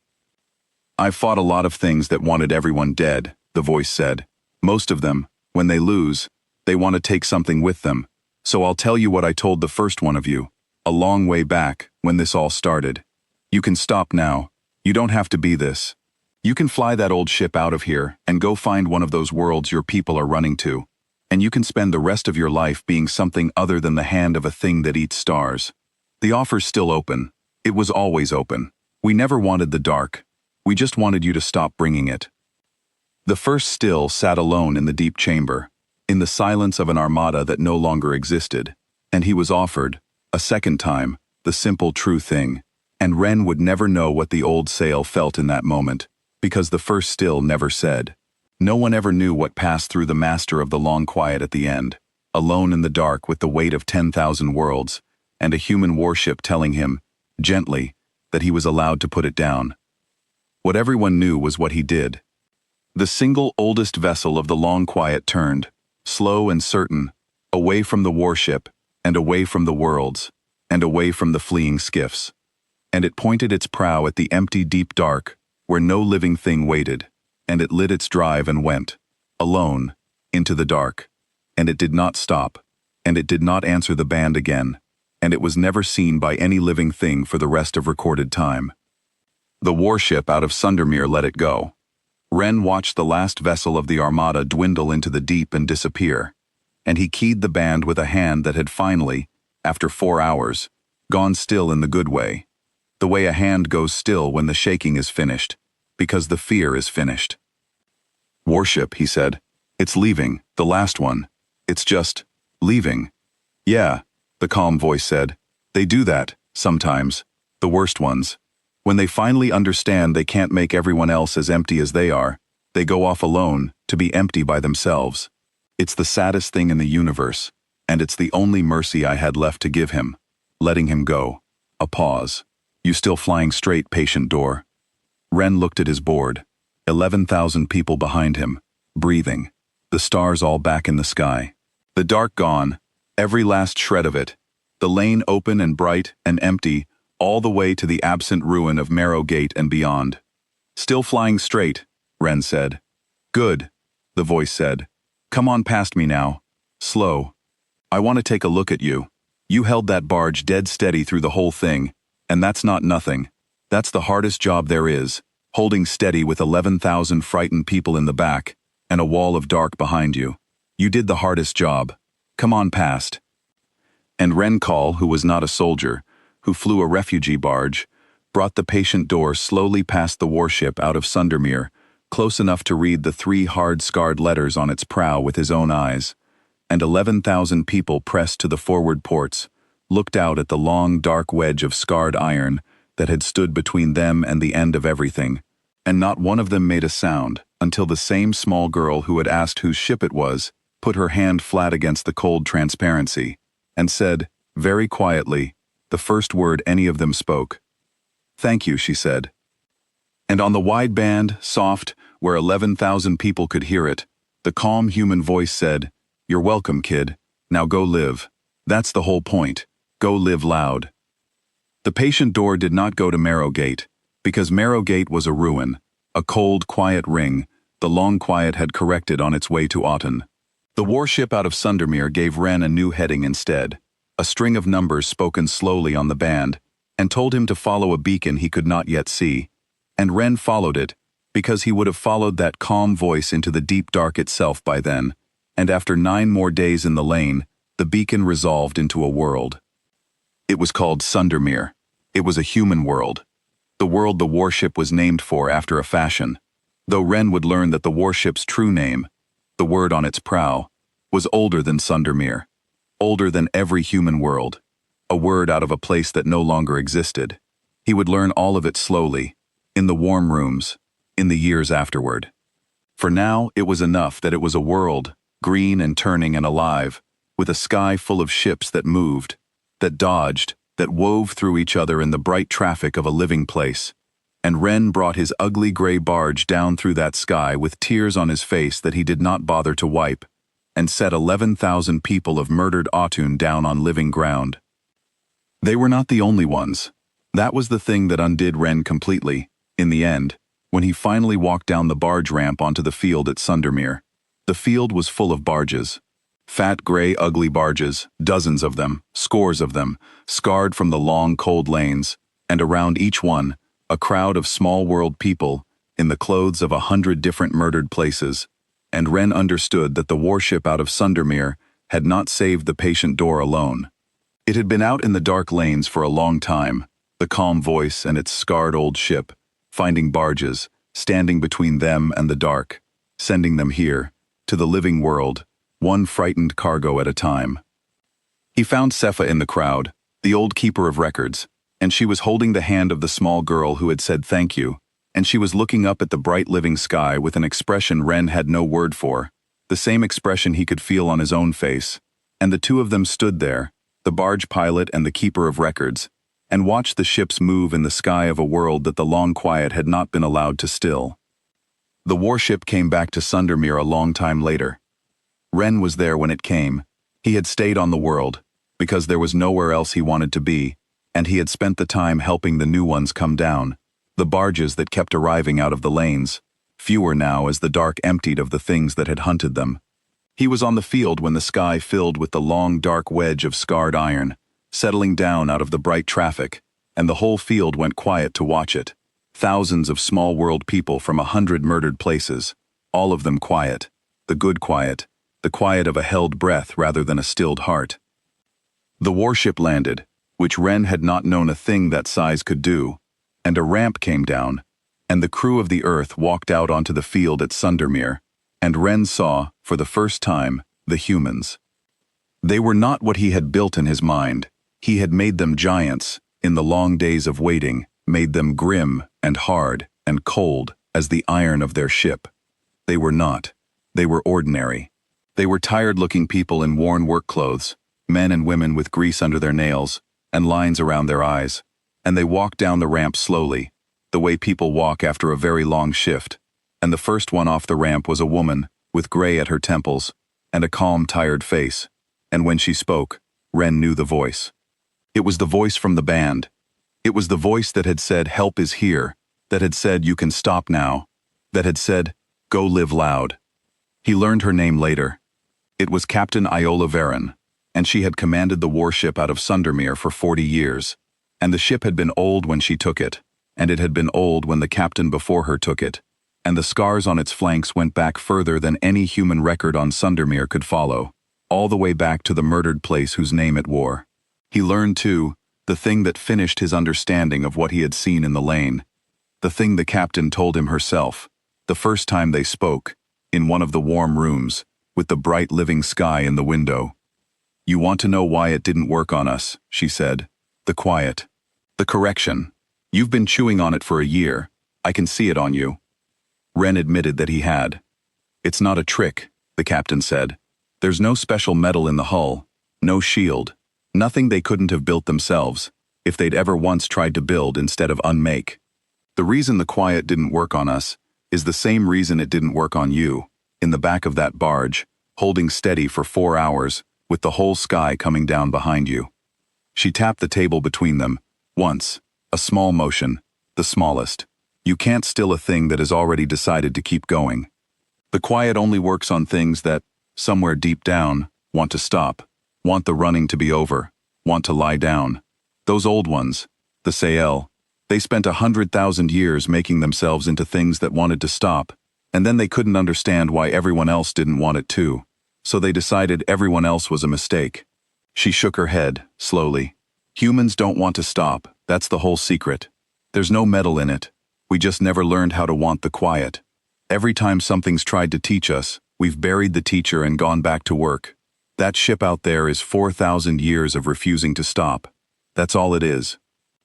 I've fought a lot of things that wanted everyone dead, the voice said. Most of them, when they lose, they want to take something with them. So I'll tell you what I told the first one of you, a long way back, when this all started. You can stop now. You don't have to be this. You can fly that old ship out of here and go find one of those worlds your people are running to. And you can spend the rest of your life being something other than the hand of a thing that eats stars. The offer's still open. It was always open. We never wanted the dark. We just wanted you to stop bringing it. The first still sat alone in the deep chamber, in the silence of an armada that no longer existed, and he was offered, a second time, the simple true thing, and Ren would never know what the old Sail felt in that moment, because the first still never said. No one ever knew what passed through the master of the Long Quiet at the end, alone in the dark with the weight of 10,000 worlds, and a human warship telling him, gently, that he was allowed to put it down. What everyone knew was what he did. The single oldest vessel of the long quiet turned, slow and certain, away from the warship, and away from the worlds, and away from the fleeing skiffs. And it pointed its prow at the empty deep dark, where no living thing waited, and it lit its drive and went, alone, into the dark. And it did not stop, and it did not answer the band again, and it was never seen by any living thing for the rest of recorded time. The warship out of Sundermere let it go. Wren watched the last vessel of the Armada dwindle into the deep and disappear, and he keyed the band with a hand that had finally, after 4 hours, gone still in the good way. The way a hand goes still when the shaking is finished, because the fear is finished. "Warship," he said. "It's leaving, the last one. It's just leaving." "Yeah," the calm voice said. "They do that, sometimes, the worst ones. When they finally understand they can't make everyone else as empty as they are, they go off alone, to be empty by themselves. It's the saddest thing in the universe, and it's the only mercy I had left to give him, letting him go." A pause. "You still flying straight, patient door?" Wren looked at his board. 11,000 people behind him, breathing, the stars all back in the sky. The dark gone, every last shred of it, the lane open and bright and empty, all the way to the absent ruin of Marrow Gate and beyond. "Still flying straight," Wren said. "Good," the voice said. "Come on past me now. Slow. I want to take a look at you. You held that barge dead steady through the whole thing, and that's not nothing. That's the hardest job there is, holding steady with 11,000 frightened people in the back, and a wall of dark behind you. You did the hardest job. Come on past." And Wren Call, who was not a soldier, who flew a refugee barge, brought the patient door slowly past the warship out of Sundermere, close enough to read the 3 hard scarred letters on its prow with his own eyes, and 11,000 people pressed to the forward ports, looked out at the long dark wedge of scarred iron that had stood between them and the end of everything, and not one of them made a sound until the same small girl who had asked whose ship it was put her hand flat against the cold transparency, and said, very quietly, the first word any of them spoke. "Thank you," she said. And on the wide band, soft, where 11,000 people could hear it, the calm human voice said, "You're welcome, kid. Now go live. That's the whole point. Go live loud." The patient door did not go to Marrowgate, because Marrowgate was a ruin, a cold, quiet ring the long quiet had corrected on its way to Auten. The warship out of Sundermere gave Wren a new heading instead, a string of numbers spoken slowly on the band, and told him to follow a beacon he could not yet see, and Wren followed it, because he would have followed that calm voice into the deep dark itself by then, and after 9 more days in the lane, the beacon resolved into a world. It was called Sundermere. It was a human world. The world the warship was named for after a fashion, though Wren would learn that the warship's true name, the word on its prow, was older than Sundermere, older than every human world, a word out of a place that no longer existed. He would learn all of it slowly, in the warm rooms, in the years afterward. For now, it was enough that it was a world, green and turning and alive, with a sky full of ships that moved, that dodged, that wove through each other in the bright traffic of a living place. And Wren brought his ugly gray barge down through that sky with tears on his face that he did not bother to wipe, and set 11,000 people of murdered Autun down on living ground. They were not the only ones. That was the thing that undid Wren completely, in the end, when he finally walked down the barge ramp onto the field at Sundermere. The field was full of barges. Fat, gray, ugly barges, dozens of them, scores of them, scarred from the long, cold lanes, and around each one, a crowd of small-world people, in the clothes of 100 different murdered places, and Wren understood that the warship out of Sundermere had not saved the patient door alone. It had been out in the dark lanes for a long time, the calm voice and its scarred old ship, finding barges, standing between them and the dark, sending them here, to the living world, one frightened cargo at a time. He found Sepha in the crowd, the old keeper of records, and she was holding the hand of the small girl who had said thank you, and she was looking up at the bright living sky with an expression Wren had no word for, the same expression he could feel on his own face, and the two of them stood there, the barge pilot and the keeper of records, and watched the ships move in the sky of a world that the long quiet had not been allowed to still. The warship came back to Sundermere a long time later. Ren was there when it came. He had stayed on the world, because there was nowhere else he wanted to be, and he had spent the time helping the new ones come down, the barges that kept arriving out of the lanes, fewer now as the dark emptied of the things that had hunted them. He was on the field when the sky filled with the long dark wedge of scarred iron, settling down out of the bright traffic, and the whole field went quiet to watch it. Thousands of small world people from 100 murdered places, all of them quiet, the good quiet, the quiet of a held breath rather than a stilled heart. The warship landed, which Ren had not known a thing that size could do, and a ramp came down, and the crew of the Earth walked out onto the field at Sundermere, and Ren saw, for the first time, the humans. They were not what he had built in his mind. He had made them giants, in the long days of waiting, made them grim and hard and cold as the iron of their ship. They were not. They were ordinary. They were tired-looking people in worn work clothes, men and women with grease under their nails and lines around their eyes, and they walked down the ramp slowly, the way people walk after a very long shift, and the first one off the ramp was a woman with gray at her temples and a calm, tired face, and when she spoke, Ren knew the voice. It was the voice from the band. It was the voice that had said, "Help is here," that had said, "You can stop now," that had said, "Go live loud." He learned her name later. It was Captain Iola Varen, and she had commanded the warship out of Sundermere for 40 years, and the ship had been old when she took it, and it had been old when the captain before her took it, and the scars on its flanks went back further than any human record on Sundermere could follow, all the way back to the murdered place whose name it wore. He learned, too, the thing that finished his understanding of what he had seen in the lane, the thing the captain told him herself, the first time they spoke, in one of the warm rooms, with the bright living sky in the window. "You want to know why it didn't work on us," she said. "The quiet. The correction. You've been chewing on it for a year. I can see it on you." Ren admitted that he had. "It's not a trick," the captain said. "There's no special metal in the hull, no shield, nothing they couldn't have built themselves, if they'd ever once tried to build instead of unmake. The reason the quiet didn't work on us is the same reason it didn't work on you, in the back of that barge, holding steady for 4 hours, with the whole sky coming down behind you." She tapped the table between them, once, a small motion, the smallest. You can't still a thing that has already decided to keep going. The quiet only works on things that, somewhere deep down, want to stop, want the running to be over, want to lie down. Those old ones, the Sael, they spent 100,000 years making themselves into things that wanted to stop, and then they couldn't understand why everyone else didn't want it too, so they decided everyone else was a mistake. She shook her head, slowly. "Humans don't want to stop, that's the whole secret. There's no metal in it. We just never learned how to want the quiet. Every time something's tried to teach us, we've buried the teacher and gone back to work. That ship out there is 4,000 years of refusing to stop. That's all it is.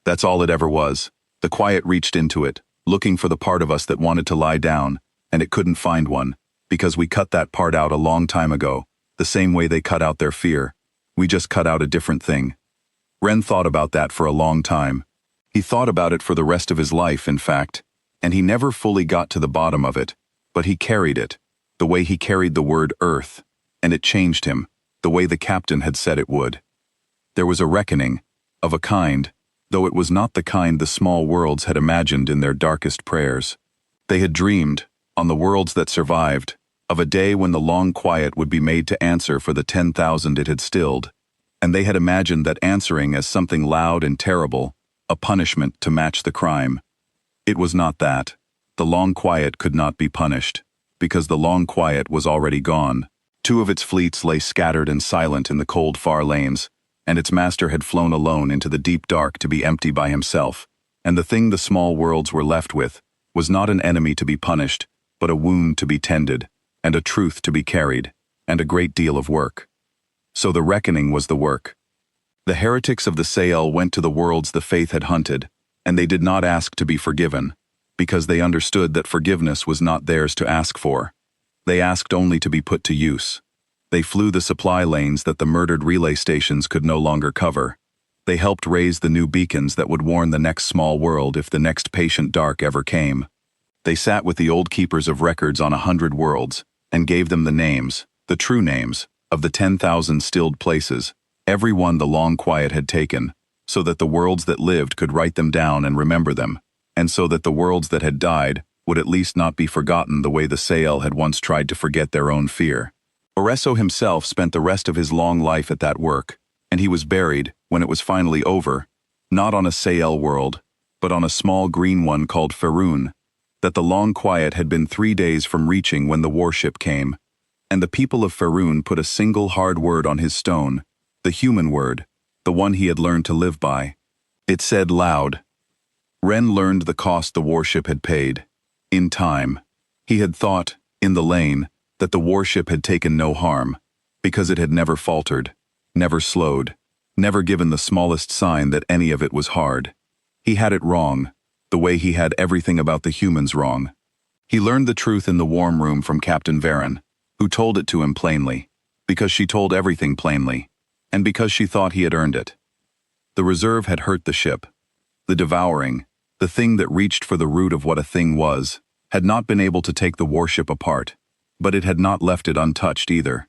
That's all it ever was." The quiet reached into it, looking for the part of us that wanted to lie down, and it couldn't find one, because we cut that part out a long time ago, the same way they cut out their fear. We just cut out a different thing. Ren thought about that for a long time. He thought about it for the rest of his life, in fact, and he never fully got to the bottom of it, but he carried it, the way he carried the word Earth, and it changed him, the way the captain had said it would. There was a reckoning, of a kind, though it was not the kind the small worlds had imagined in their darkest prayers. They had dreamed, on the worlds that survived, of a day when the long quiet would be made to answer for the 10,000 it had stilled, and they had imagined that answering as something loud and terrible, a punishment to match the crime. It was not that. The long quiet could not be punished, because the long quiet was already gone. 2 of its fleets lay scattered and silent in the cold far lanes, and its master had flown alone into the deep dark to be empty by himself, and the thing the small worlds were left with was not an enemy to be punished, but a wound to be tended, and a truth to be carried, and a great deal of work. So the reckoning was the work. The heretics of the Sael went to the worlds the faith had hunted, and they did not ask to be forgiven, because they understood that forgiveness was not theirs to ask for. They asked only to be put to use. They flew the supply lanes that the murdered relay stations could no longer cover. They helped raise the new beacons that would warn the next small world if the next patient dark ever came. They sat with the old keepers of records on 100 worlds, and gave them the names, the true names, of the 10,000 stilled places, every one the long quiet had taken, so that the worlds that lived could write them down and remember them, and so that the worlds that had died would at least not be forgotten the way the Sael had once tried to forget their own fear. Oreso himself spent the rest of his long life at that work, and he was buried, when it was finally over, not on a Sael world, but on a small green one called Faerun, that the long quiet had been 3 days from reaching when the warship came, and the people of Faerun put a single hard word on his stone, the human word, the one he had learned to live by. It said loud. Ren learned the cost the warship had paid. In time. He had thought, in the lane, that the warship had taken no harm, because it had never faltered, never slowed, never given the smallest sign that any of it was hard. He had it wrong, the way he had everything about the humans wrong. He learned the truth in the warm room from Captain Varen, who told it to him plainly, because she told everything plainly, and because she thought he had earned it. The reserve had hurt the ship. The devouring, the thing that reached for the root of what a thing was, had not been able to take the warship apart, but it had not left it untouched either.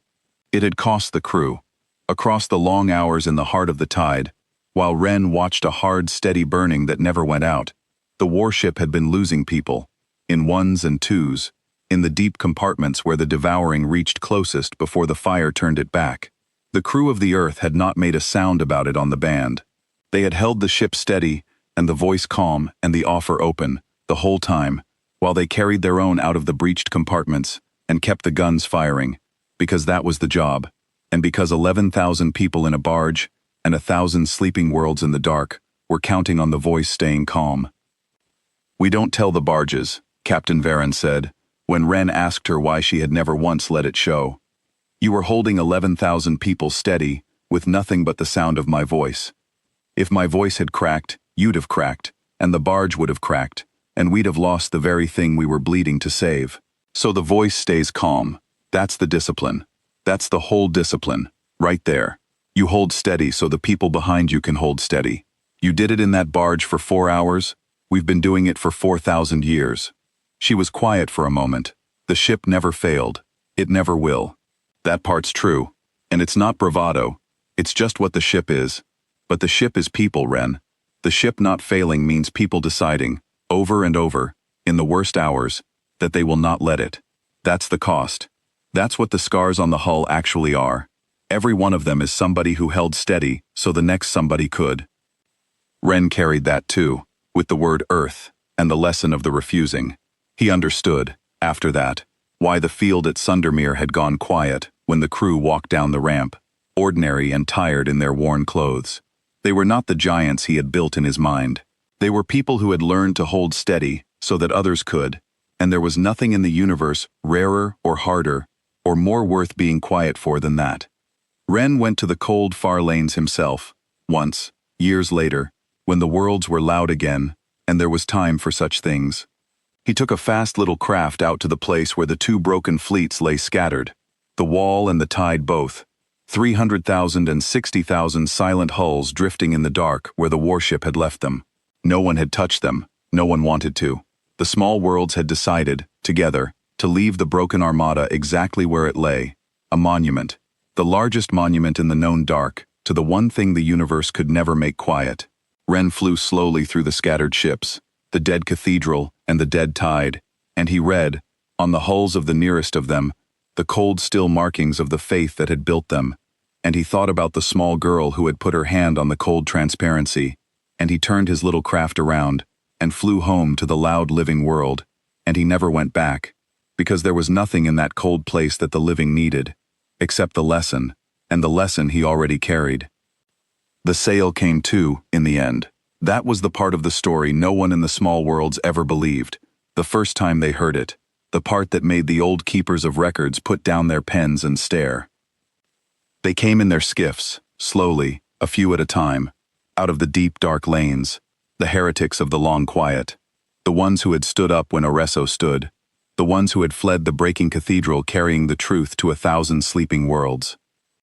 It had cost the crew. Across the long hours in the heart of the tide, while Ren watched a hard, steady burning that never went out, the warship had been losing people, in ones and twos, in the deep compartments where the devouring reached closest before the fire turned it back. The crew of the Earth had not made a sound about it on the band. They had held the ship steady, and the voice calm and the offer open, the whole time, while they carried their own out of the breached compartments and kept the guns firing, because that was the job, and because 11,000 people in a barge and 1,000 sleeping worlds in the dark were counting on the voice staying calm. "We don't tell the barges," Captain Varen said, when Ren asked her why she had never once let it show. "You were holding 11,000 people steady, with nothing but the sound of my voice. If my voice had cracked, you'd have cracked, and the barge would have cracked, and we'd have lost the very thing we were bleeding to save. So the voice stays calm. That's the discipline. That's the whole discipline, right there. You hold steady so the people behind you can hold steady. You did it in that barge for 4 hours. We've been doing it for 4,000 years. She was quiet for a moment. The ship never failed. It never will. That part's true. And it's not bravado. It's just what the ship is. But the ship is people, Ren. The ship not failing means people deciding, over and over, in the worst hours, that they will not let it. That's the cost. That's what the scars on the hull actually are. Every one of them is somebody who held steady so the next somebody could. Ren carried that too, with the word Earth, and the lesson of the refusing. He understood, after that, why the field at Sundermere had gone quiet when the crew walked down the ramp, ordinary and tired in their worn clothes. They were not the giants he had built in his mind. They were people who had learned to hold steady so that others could, and there was nothing in the universe rarer or harder or more worth being quiet for than that. Ren went to the cold far lanes himself, once, years later, when the worlds were loud again, and there was time for such things. He took a fast little craft out to the place where the 2 broken fleets lay scattered, the wall and the tide both, 300,000 and 60,000 silent hulls drifting in the dark where the warship had left them. No one had touched them, no one wanted to. The small worlds had decided, together, to leave the broken Armada exactly where it lay, a monument, the largest monument in the known dark, to the one thing the universe could never make quiet. Ren flew slowly through the scattered ships, the dead cathedral and the dead tide, and he read, on the hulls of the nearest of them, the cold still markings of the faith that had built them, and he thought about the small girl who had put her hand on the cold transparency, and he turned his little craft around, and flew home to the loud living world, and he never went back, because there was nothing in that cold place that the living needed, except the lesson, and the lesson he already carried. The sail came too, in the end. That was the part of the story no one in the small worlds ever believed, the first time they heard it, the part that made the old keepers of records put down their pens and stare. They came in their skiffs, slowly, a few at a time, out of the deep dark lanes, the heretics of the long quiet, the ones who had stood up when Oreso stood, the ones who had fled the breaking cathedral carrying the truth to 1,000 sleeping worlds.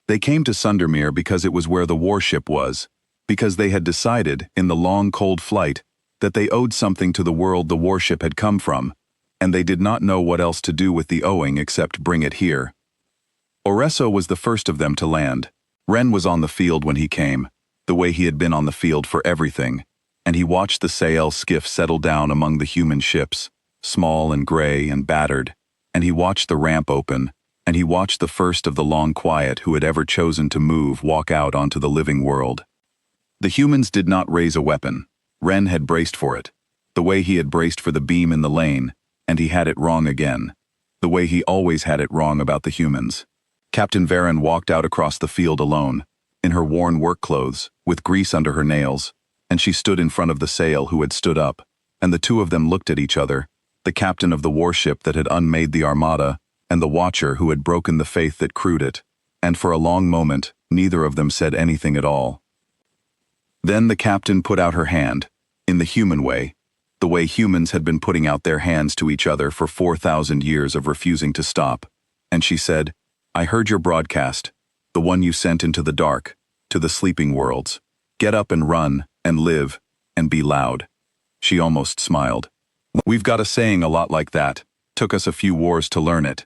They came to Sundermere because it was where the warship was, because they had decided, in the long cold flight, that they owed something to the world the warship had come from, and they did not know what else to do with the owing except bring it here. Oreso was the first of them to land. Ren was on the field when he came, the way he had been on the field for everything, and he watched the Sael skiff settle down among the human ships, small and gray and battered, and he watched the ramp open, and he watched the first of the long quiet who had ever chosen to move walk out onto the living world. The humans did not raise a weapon. Ren had braced for it, the way he had braced for the beam in the lane, and he had it wrong again, the way he always had it wrong about the humans. Captain Varen walked out across the field alone, in her worn work clothes, with grease under her nails, and she stood in front of the Sael who had stood up, and the two of them looked at each other, the captain of the warship that had unmade the Armada, and the watcher who had broken the faith that crewed it, and for a long moment, neither of them said anything at all. Then the captain put out her hand, in the human way, the way humans had been putting out their hands to each other for 4,000 years of refusing to stop, and she said, "I heard your broadcast, the one you sent into the dark, to the sleeping worlds. Get up and run, and live, and be loud." She almost smiled. "We've got a saying a lot like that. Took us a few wars to learn it.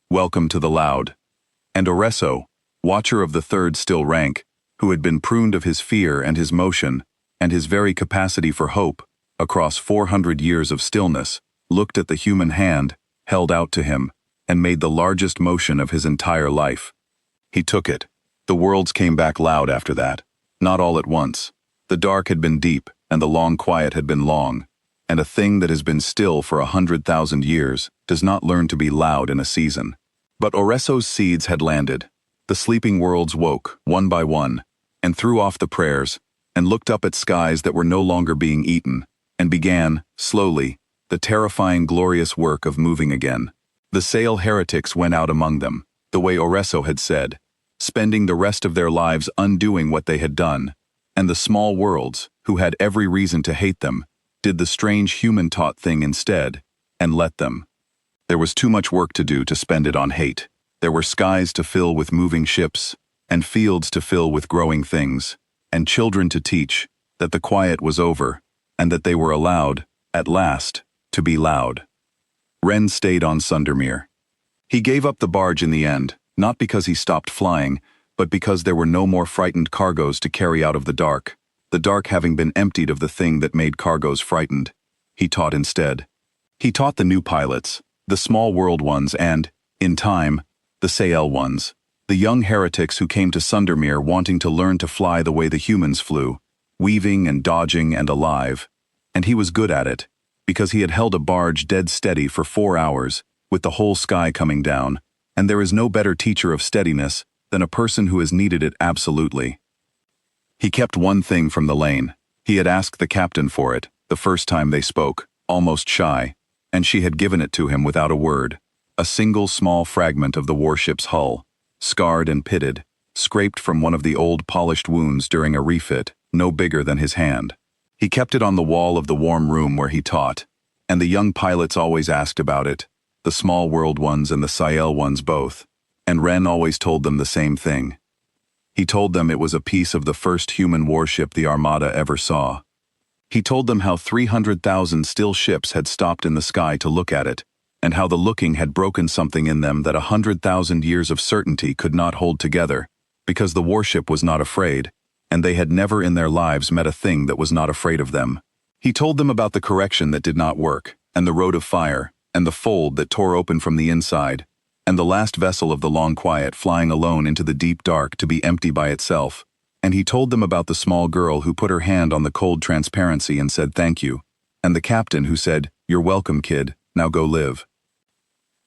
Welcome to the loud." And Oreso, watcher of the third still rank, who had been pruned of his fear and his motion, and his very capacity for hope, across 400 years of stillness, looked at the human hand, held out to him, and made the largest motion of his entire life. He took it. The worlds came back loud after that, not all at once. The dark had been deep, and the long quiet had been long, and a thing that has been still for 100,000 years does not learn to be loud in a season. But Oreso's seeds had landed. The sleeping worlds woke, one by one, and threw off the prayers, and looked up at skies that were no longer being eaten, and began, slowly, the terrifying glorious work of moving again. The Sael heretics went out among them, the way Oreso had said, spending the rest of their lives undoing what they had done, and the small worlds, who had every reason to hate them, did the strange human-taught thing instead, and let them. There was too much work to do to spend it on hate. There were skies to fill with moving ships, and fields to fill with growing things, and children to teach that the quiet was over, and that they were allowed, at last, to be loud. Ren stayed on Sundermere. He gave up the barge in the end, not because he stopped flying, but because there were no more frightened cargoes to carry out of the dark having been emptied of the thing that made cargoes frightened. He taught instead. He taught the new pilots, the small world ones and, in time, the Sael ones, the young heretics who came to Sundermere wanting to learn to fly the way the humans flew, weaving and dodging and alive. And he was good at it, because he had held a barge dead steady for 4 hours, with the whole sky coming down, and there is no better teacher of steadiness than a person who has needed it absolutely. He kept one thing from the lane. He had asked the captain for it, the first time they spoke, almost shy, and she had given it to him without a word. A single small fragment of the warship's hull, scarred and pitted, scraped from one of the old polished wounds during a refit, no bigger than his hand. He kept it on the wall of the warm room where he taught, and the young pilots always asked about it, the small world ones and the Sael ones both, and Ren always told them the same thing. He told them it was a piece of the first human warship the Armada ever saw. He told them how 300,000 still ships had stopped in the sky to look at it, and how the looking had broken something in them that 100,000 years of certainty could not hold together, because the warship was not afraid, and they had never in their lives met a thing that was not afraid of them. He told them about the correction that did not work, and the road of fire, and the fold that tore open from the inside, and the last vessel of the long quiet flying alone into the deep dark to be empty by itself. And he told them about the small girl who put her hand on the cold transparency and said thank you, and the captain who said, "You're welcome, kid, now go live."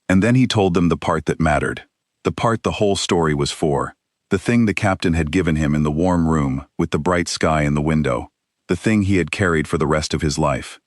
And then he told them the part that mattered, the part the whole story was for, the thing the captain had given him in the warm room with the bright sky in the window, the thing he had carried for the rest of his life.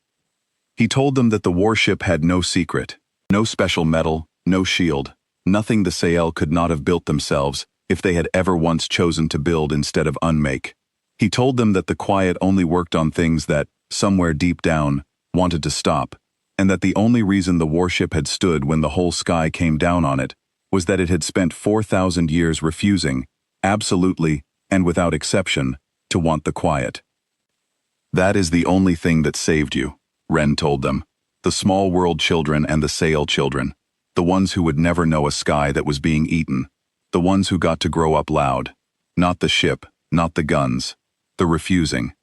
He told them that the warship had no secret, no special metal, no shield, nothing the Sael could not have built themselves if they had ever once chosen to build instead of unmake. He told them that the quiet only worked on things that, somewhere deep down, wanted to stop, and that the only reason the warship had stood when the whole sky came down on it was that it had spent 4,000 years refusing, absolutely and without exception, to want the quiet. That is the only thing that saved you, Ren told them. The small world children and the sail children. The ones who would never know a sky that was being eaten. The ones who got to grow up loud. Not the ship, not the guns. The refusing.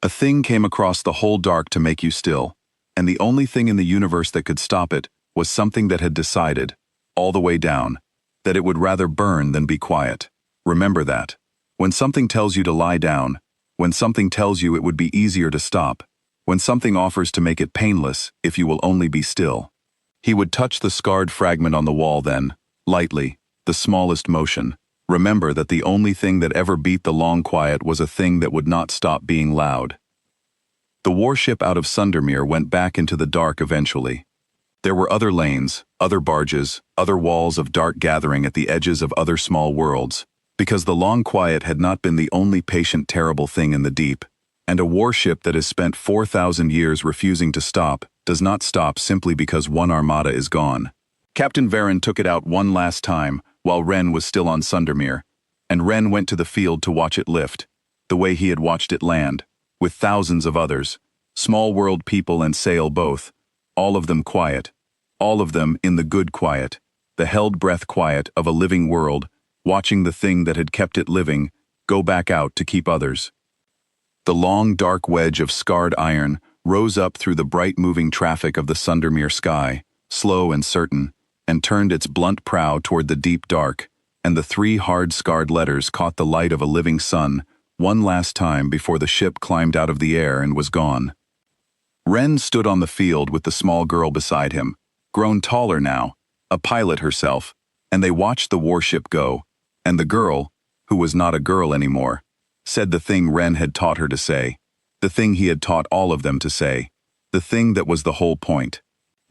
A thing came across the whole dark to make you still, and the only thing in the universe that could stop it was something that had decided, all the way down, that it would rather burn than be quiet. Remember that. When something tells you to lie down, when something tells you it would be easier to stop, when something offers to make it painless if you will only be still. He would touch the scarred fragment on the wall then, lightly, the smallest motion. Remember that the only thing that ever beat the long quiet was a thing that would not stop being loud. The warship out of Sundermere went back into the dark eventually. There were other lanes, other barges, other walls of dark gathering at the edges of other small worlds, because the long quiet had not been the only patient terrible thing in the deep, and a warship that has spent 4,000 years refusing to stop does not stop simply because one armada is gone. Captain Varen took it out one last time while Ren was still on Sundermere, and Ren went to the field to watch it lift, the way he had watched it land, with thousands of others, small world people and sail both, all of them quiet, all of them in the good quiet, the held breath quiet of a living world, watching the thing that had kept it living go back out to keep others. The long dark wedge of scarred iron rose up through the bright moving traffic of the Sundermere sky, slow and certain, and turned its blunt prow toward the deep dark, and the three hard scarred letters caught the light of a living sun one last time before the ship climbed out of the air and was gone. Ren stood on the field with the small girl beside him, grown taller now, a pilot herself, and they watched the warship go, and the girl, who was not a girl anymore, said the thing Ren had taught her to say, the thing he had taught all of them to say, the thing that was the whole point.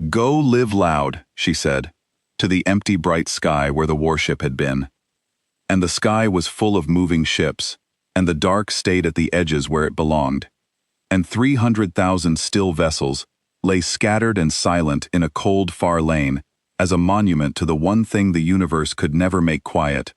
"Go live loud," she said, to the empty bright sky where the warship had been. And the sky was full of moving ships, and the dark stayed at the edges where it belonged. And 300,000 still vessels lay scattered and silent in a cold far lane as a monument to the one thing the universe could never make quiet.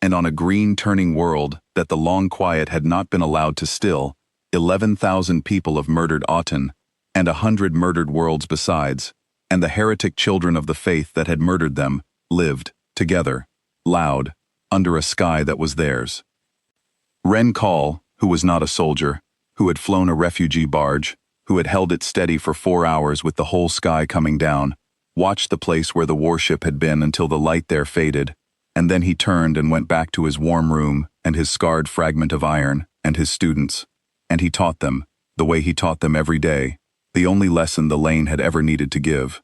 And on a green turning world that the long quiet had not been allowed to still, 11,000 people of murdered Aten, and 100 murdered worlds besides, and the heretic children of the faith that had murdered them, lived, together, loud, under a sky that was theirs. Ren Call, who was not a soldier, who had flown a refugee barge, who had held it steady for 4 hours with the whole sky coming down, watched the place where the warship had been until the light there faded, and then he turned and went back to his warm room and his scarred fragment of iron and his students, and he taught them, the way he taught them every day, the only lesson the lane had ever needed to give.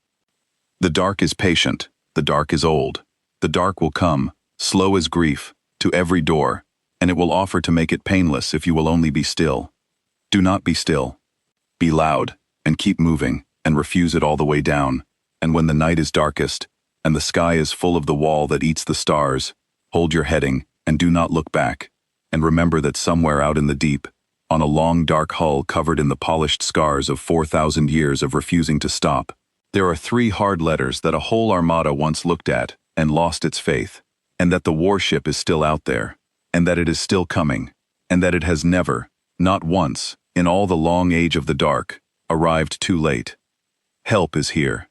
The dark is patient, the dark is old, the dark will come, slow as grief, to every door, and it will offer to make it painless if you will only be still. Do not be still. Be loud, and keep moving, and refuse it all the way down, and when the night is darkest, and the sky is full of the wall that eats the stars, hold your heading, and do not look back, and remember that somewhere out in the deep, on a long dark hull covered in the polished scars of 4,000 years of refusing to stop, there are 3 hard letters that a whole armada once looked at and lost its faith, and that the warship is still out there, and that it is still coming, and that it has never, not once, in all the long age of the dark, arrived too late. Help is here.